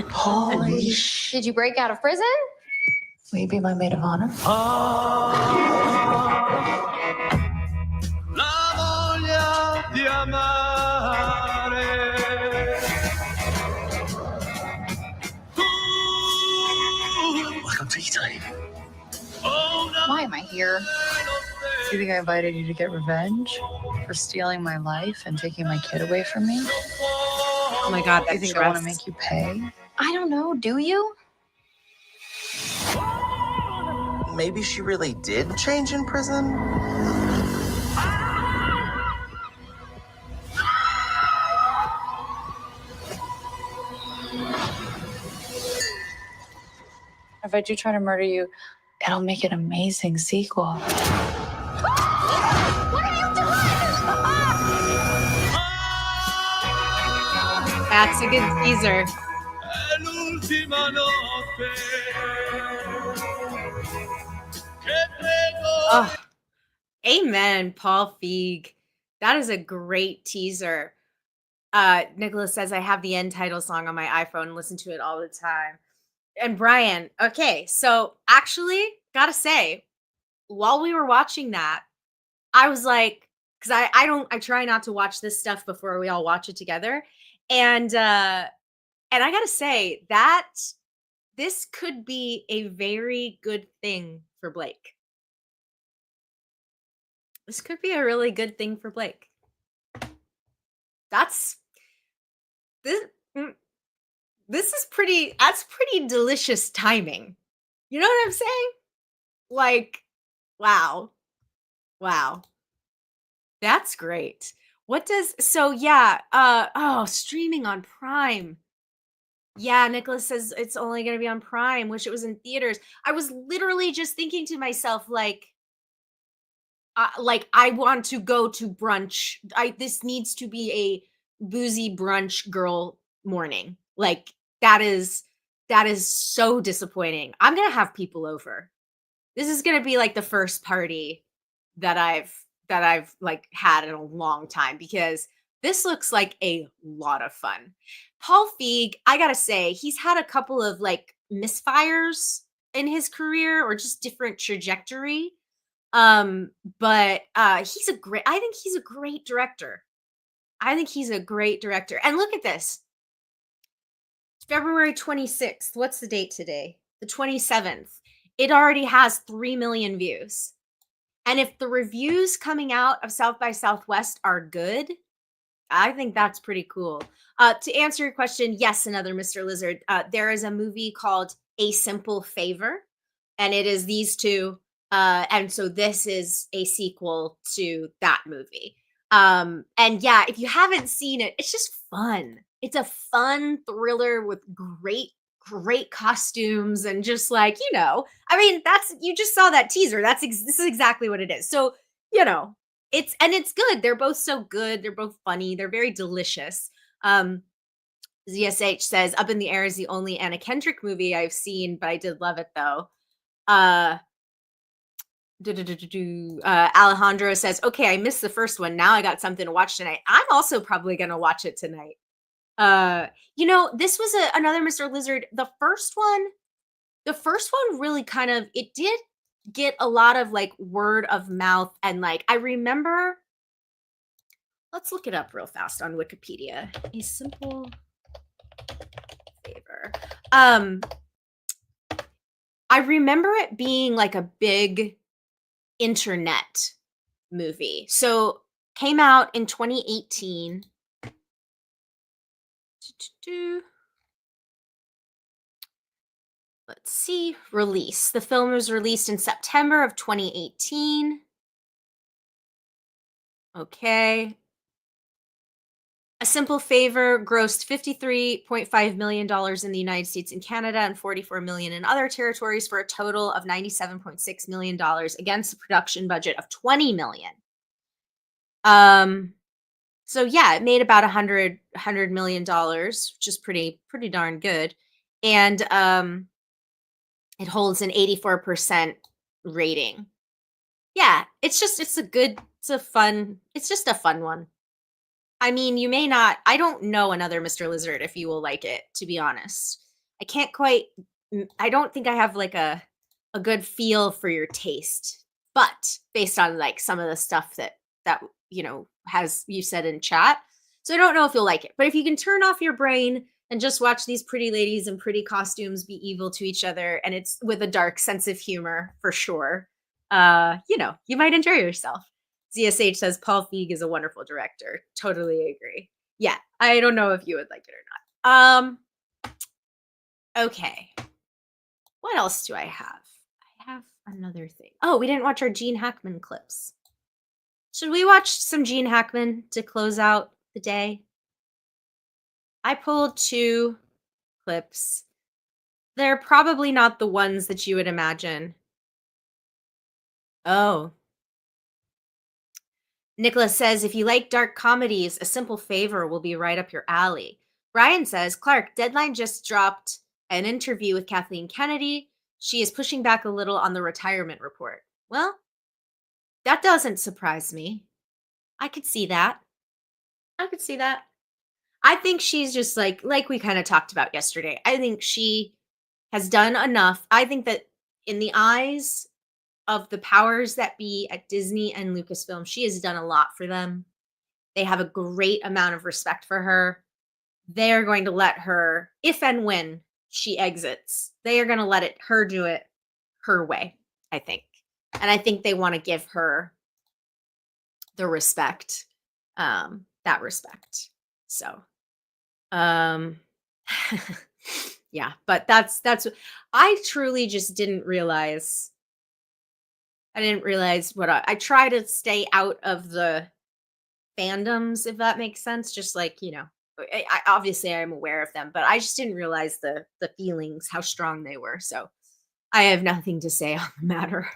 S4: Holy sh!
S6: Did you break out of prison?
S4: Will you be my maid of honor?
S5: Welcome to Italy.
S6: Why am I here?
S12: Do you think I invited you to get revenge for stealing my life and taking my kid away from me?
S1: Oh my God,
S12: Do you think I want to make you pay?
S6: I don't know, do you?
S13: Maybe she really did change in prison?
S12: If I do try to murder you, it'll make an amazing sequel.
S6: What have you done?
S1: That's a good teaser. Oh, amen, Paul Feig. That is a great teaser. Nicholas says, I have the end title song on my iPhone and listen to it all the time. And Brian, okay, so actually, gotta say, while we were watching that, I was like, because I try not to watch this stuff before we all watch it together. And I gotta say that this could be a very good thing for Blake. This could be a really good thing for Blake. That's pretty delicious timing. You know what I'm saying? Like, wow. That's great. Streaming on Prime. Yeah, Nicholas says it's only going to be on Prime. Wish it was in theaters. I was literally just thinking to myself, like, like I want to go to brunch. This needs to be a boozy brunch girl morning. Like that is so disappointing. I'm gonna have people over. This is gonna be like the first party that I've like had in a long time because this looks like a lot of fun. Paul Feig, I gotta say, he's had a couple of like misfires in his career or just different trajectory. But he's a great I think he's a great director. I think he's a great director. And look at this. February 26th. What's the date today? The 27th. It already has 3 million views. And if the reviews coming out of South by Southwest are good, I think that's pretty cool. To answer your question, yes, another Mr. Lizard. There is a movie called A Simple Favor, and it is these two. And so this is a sequel to that movie. And yeah, if you haven't seen it, it's just fun. It's a fun thriller with great costumes and just like, I mean, you just saw that teaser. This is exactly what it is. So, it's good. They're both so good. They're both funny. They're very delicious. ZSH says Up in the Air is the only Anna Kendrick movie I've seen, but I did love it though. Alejandro says, okay, I missed the first one. Now I got something to watch tonight. I'm also probably going to watch it tonight. This was another Mr. Lizard. The first one really kind of, it did get a lot of like word of mouth. And like, I remember, let's look it up real fast on Wikipedia. A Simple Favor. I remember it being like a big internet movie. So came out in 2018. Let's see. Release. The film was released in September of 2018. Okay. A Simple Favor grossed $53.5 million in the United States and Canada and $44 million in other territories for a total of $97.6 million against a production budget of $20 million. So yeah, it made about $100 million, which is pretty darn good. And it holds an 84% rating. Yeah, it's just a fun one. I mean, you may not, I don't know another Mr. Lizard if you will like it, to be honest. I don't think I have like a good feel for your taste, but based on like some of the stuff that has you said in chat. So I don't know if you'll like it, but if you can turn off your brain and just watch these pretty ladies in pretty costumes be evil to each other, and it's with a dark sense of humor for sure, you might enjoy yourself. ZSH says Paul Feig is a wonderful director. Totally agree. Yeah, I don't know if you would like it or not. Okay. What else do I have? I have another thing. Oh, we didn't watch our Gene Hackman clips. Should we watch some Gene Hackman to close out the day? I pulled 2 clips. They're probably not the ones that you would imagine. Oh. Nicholas says, if you like dark comedies, A Simple Favor will be right up your alley. Brian says, Clarke, Deadline just dropped an interview with Kathleen Kennedy. She is pushing back a little on the retirement report. Well, that doesn't surprise me. I could see that. I think she's just like we kind of talked about yesterday. I think she has done enough. I think that in the eyes of the powers that be at Disney and Lucasfilm, she has done a lot for them. They have a great amount of respect for her. They're going to let her, if and when she exits, they are going to let her do it her way, I think. And I think they want to give her the respect, that respect. So, yeah, but that's, I truly just didn't realize. I didn't realize what I try to stay out of the fandoms, if that makes sense. Just like, I obviously I'm aware of them, but I just didn't realize the feelings, how strong they were. So I have nothing to say on the matter,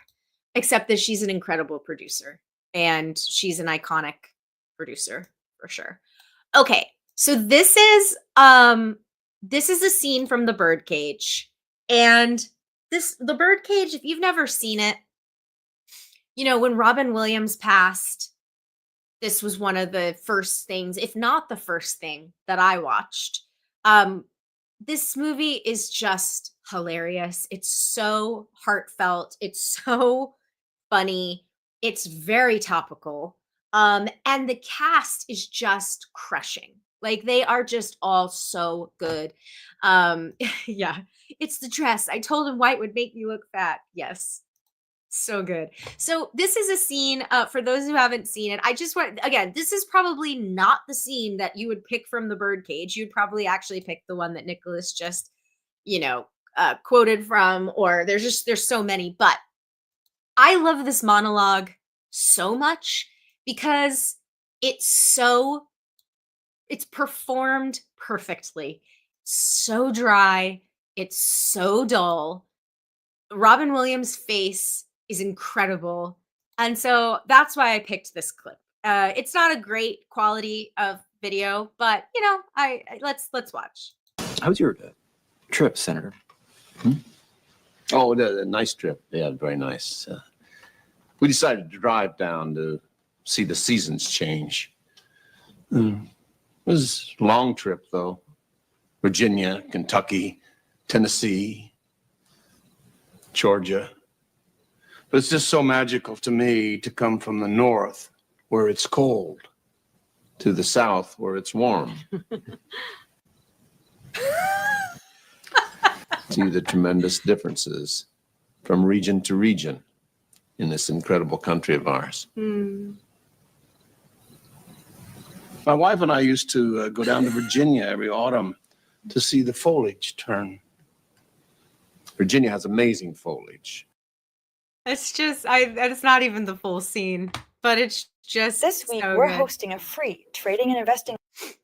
S1: except that she's an incredible producer. and she's an iconic producer for sure. Okay, so this is a scene from The Birdcage, and The Birdcage, if you've never seen it, when Robin Williams passed, this was one of the first things, if not the first thing that I watched. This movie is just hilarious. It's so heartfelt. It's so funny. It's very topical. And the cast is just crushing. Like they are just all so good. Yeah, it's the dress. I told him white would make me look fat. Yes. So good. So this is a scene for those who haven't seen it. I just want again, this is probably not the scene that you would pick from The Birdcage. You'd probably actually pick the one that Nicholas just, quoted from, or there's so many, but I love this monologue so much because it's performed perfectly. So dry, it's so dull. Robin Williams' face is incredible. And so that's why I picked this clip. It's not a great quality of video, but let's watch.
S14: How was your trip, Senator?
S15: Oh, a nice trip. Yeah, very nice. We decided to drive down to see the seasons change. It was a long trip, though. Virginia, Kentucky, Tennessee, Georgia. But it's just so magical to me to come from the north, where it's cold, to the south, where it's warm. See the tremendous differences from region to region in this incredible country of ours. My wife and I used to go down to Virginia every autumn to see the foliage turn. Virginia has amazing foliage.
S1: It's just it's not even the full scene, but it's just
S16: This week
S1: so
S16: we're
S1: good.
S16: hosting a free trading and investing.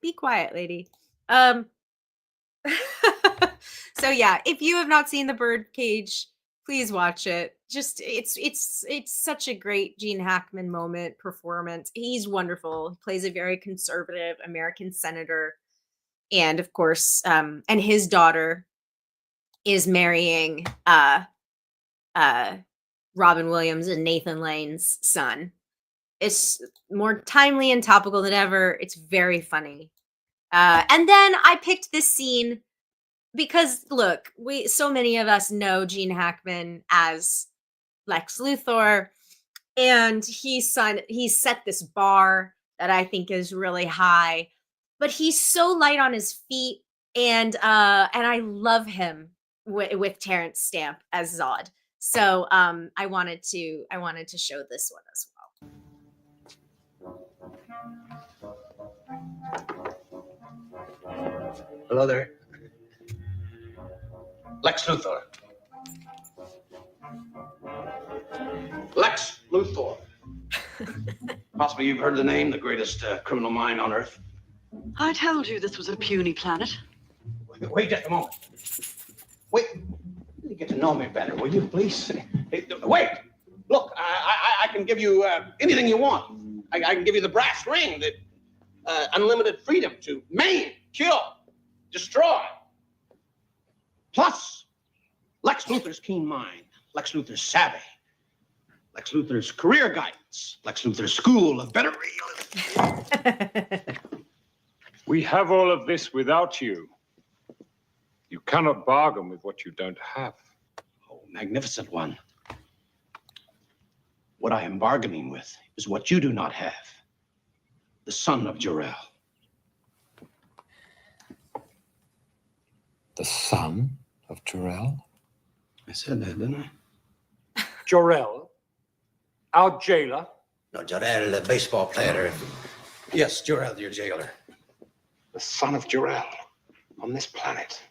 S1: Be quiet, lady. So yeah, if you have not seen The Birdcage, please watch it. Just it's such a great Gene Hackman moment performance. He's wonderful. He plays a very conservative American senator, and of course, and his daughter is marrying Robin Williams and Nathan Lane's son. It's more timely and topical than ever. It's very funny. And then I picked this scene because look, so many of us know Gene Hackman as Lex Luthor, and he set this bar that I think is really high, but he's so light on his feet, and I love him with Terrence Stamp as Zod. So I wanted to show this one as well.
S17: Hello there. Lex Luthor. Lex Luthor. Possibly you've heard the name, the greatest criminal mind on Earth.
S18: I told you this was a puny planet.
S17: Wait just a moment. Wait. You get to know me better, will you, please? Hey, wait. Look, I can give you anything you want. I can give you the brass ring, the unlimited freedom to maim, kill, destroy. Plus, Lex Luthor's keen mind, Lex Luthor's savvy, Lex Luthor's career guidance, Lex Luthor's school of better realism.
S19: We have all of this without you. You cannot bargain with what you don't have.
S17: Oh, magnificent one. What I am bargaining with is what you do not have. The son of Jor-El.
S14: The son of Jor-El?
S17: I said that, didn't I?
S19: Jor-El? Our jailer?
S17: No, Jor-El, the baseball player. Yes, Jor-El, your jailer.
S19: The son of Jor-El on this planet.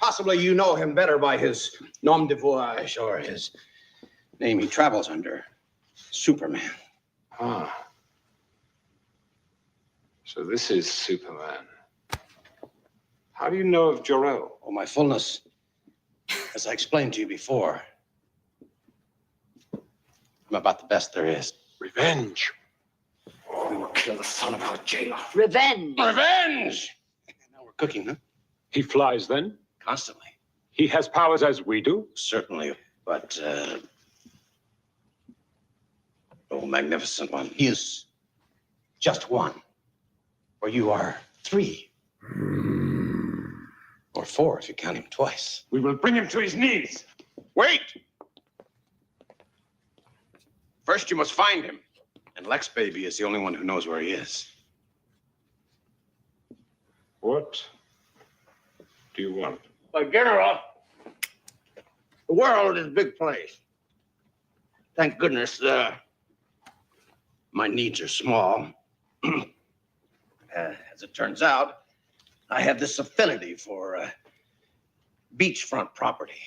S17: Possibly you know him better by his nom de voyage or his name he travels under, Superman.
S19: Ah. So this is Superman. How do you know of Jor-El?
S17: Oh, my fullness. As I explained to you before, I'm about the best there is.
S19: Reveal Revenge. We will kill the son of our jailer.
S18: Revenge.
S17: Revenge! Now we're cooking, huh?
S19: He flies then?
S17: Constantly.
S19: He has powers as we do?
S17: Certainly, but, oh, magnificent one. He is just one. Or you are three. Or four if you count him twice.
S19: We will bring him to his knees.
S17: Wait! First, you must find him. And Lex Baby is the only one who knows where he is.
S19: What do you want?
S17: General, the world is a big place. Thank goodness, my needs are small. As it turns out, I have this affinity for beachfront property.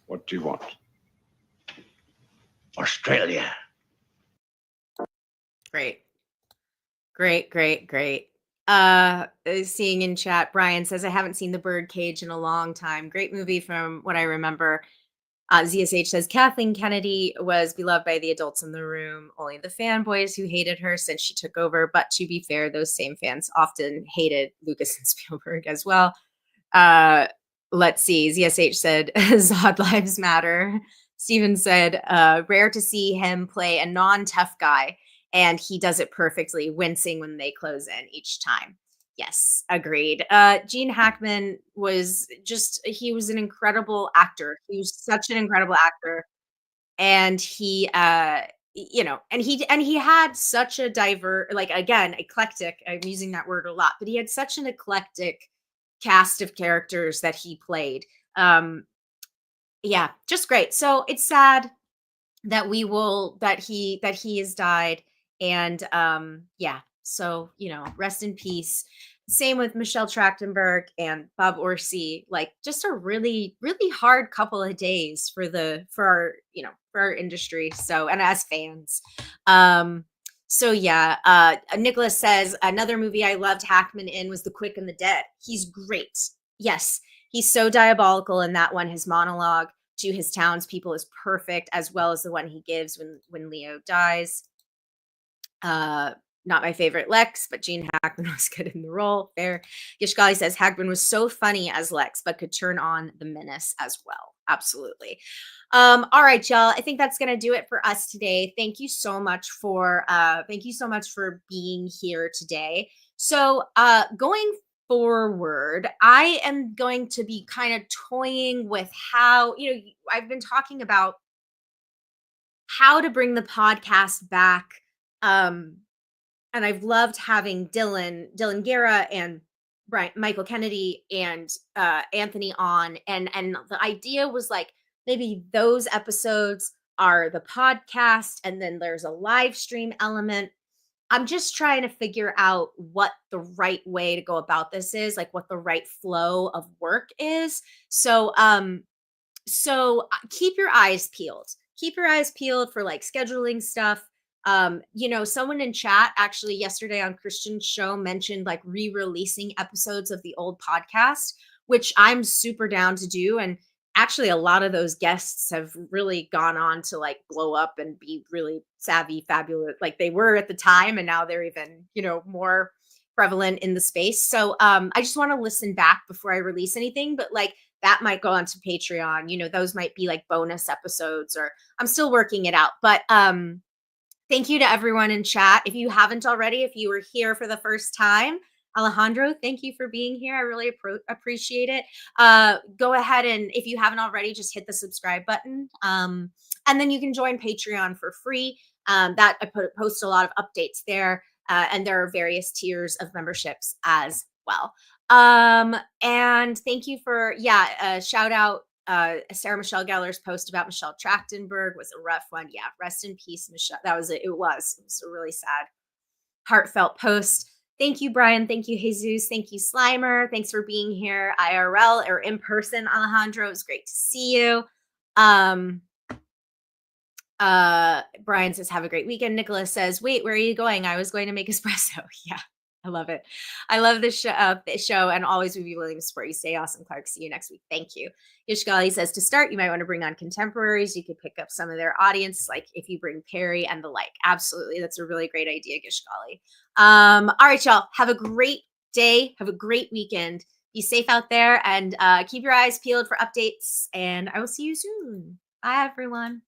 S19: What do you want?
S17: Australia.
S1: Great. Seeing in chat, Brian says, I haven't seen The Birdcage in a long time. Great movie from what I remember. ZSH says, Kathleen Kennedy was beloved by the adults in the room, only the fanboys who hated her since she took over. But to be fair, those same fans often hated Lucas and Spielberg as well. Let's see. ZSH said, Zod Lives Matter. Steven said, rare to see him play a non-tough guy, and he does it perfectly, wincing when they close in each time. Yes, agreed. Gene Hackman he was an incredible actor. He was such an incredible actor. And he, and he had such a eclectic, I'm using that word a lot, but he had such an eclectic cast of characters that he played. Yeah, just great. So it's sad that he has died. And yeah, so rest in peace. Same with Michelle Trachtenberg and Bob Orsi. Like, just a really, really hard couple of days for our industry. So, and as fans. So yeah, Nicholas says, another movie I loved Hackman in was The Quick and the Dead. He's great. Yes, he's so diabolical in that one. His monologue to his townspeople is perfect, as well as the one he gives when Leo dies. Not my favorite Lex, but Gene Hackman was good in the role. Fair. Gishgali says Hackman was so funny as Lex, but could turn on the menace as well. Absolutely. All right, y'all. I think that's gonna do it for us today. Thank you so much for being here today. So going forward, I am going to be kind of toying with how, I've been talking about how to bring the podcast back. And I've loved having Dylan Guerra and Michael Kennedy and Anthony on. And the idea was like, maybe those episodes are the podcast and then there's a live stream element. I'm just trying to figure out what the right way to go about this is, like what the right flow of work is. So keep your eyes peeled. Keep your eyes peeled for like scheduling stuff. Someone in chat actually yesterday on Christian's show mentioned like re-releasing episodes of the old podcast, which I'm super down to do. And actually a lot of those guests have really gone on to like blow up and be really savvy, fabulous, like they were at the time. And now they're even, more prevalent in the space. So I just want to listen back before I release anything, but like that might go onto Patreon. Those might be like bonus episodes, or I'm still working it out. But thank you to everyone in chat. If you haven't already, if you were here for the first time, Alejandro, thank you for being here. I really appreciate it. Go ahead and if you haven't already, just hit the subscribe button. And then you can join Patreon for free. That I post a lot of updates there. And there are various tiers of memberships as well. And thank you for, shout out Sarah Michelle Gellar's post about Michelle Trachtenberg was a rough one. Yeah, rest in peace, Michelle. That was it. It was a really sad, heartfelt post. Thank you, Brian. Thank you, Jesus. Thank you, Slimer. Thanks for being here, IRL or in person, Alejandro. It was great to see you. Brian says, have a great weekend. Nicholas says, wait, where are you going? I was going to make espresso. Yeah, I love it. I love this show and always would be willing to support you. Stay awesome, Clarke. See you next week. Thank you. Yashgali says to start, you might want to bring on contemporaries. You could pick up some of their audience, like if you bring Perry and the like. Absolutely. That's a really great idea, Gishgali. All right, y'all. Have a great day. Have a great weekend. Be safe out there and keep your eyes peeled for updates. And I will see you soon. Bye, everyone.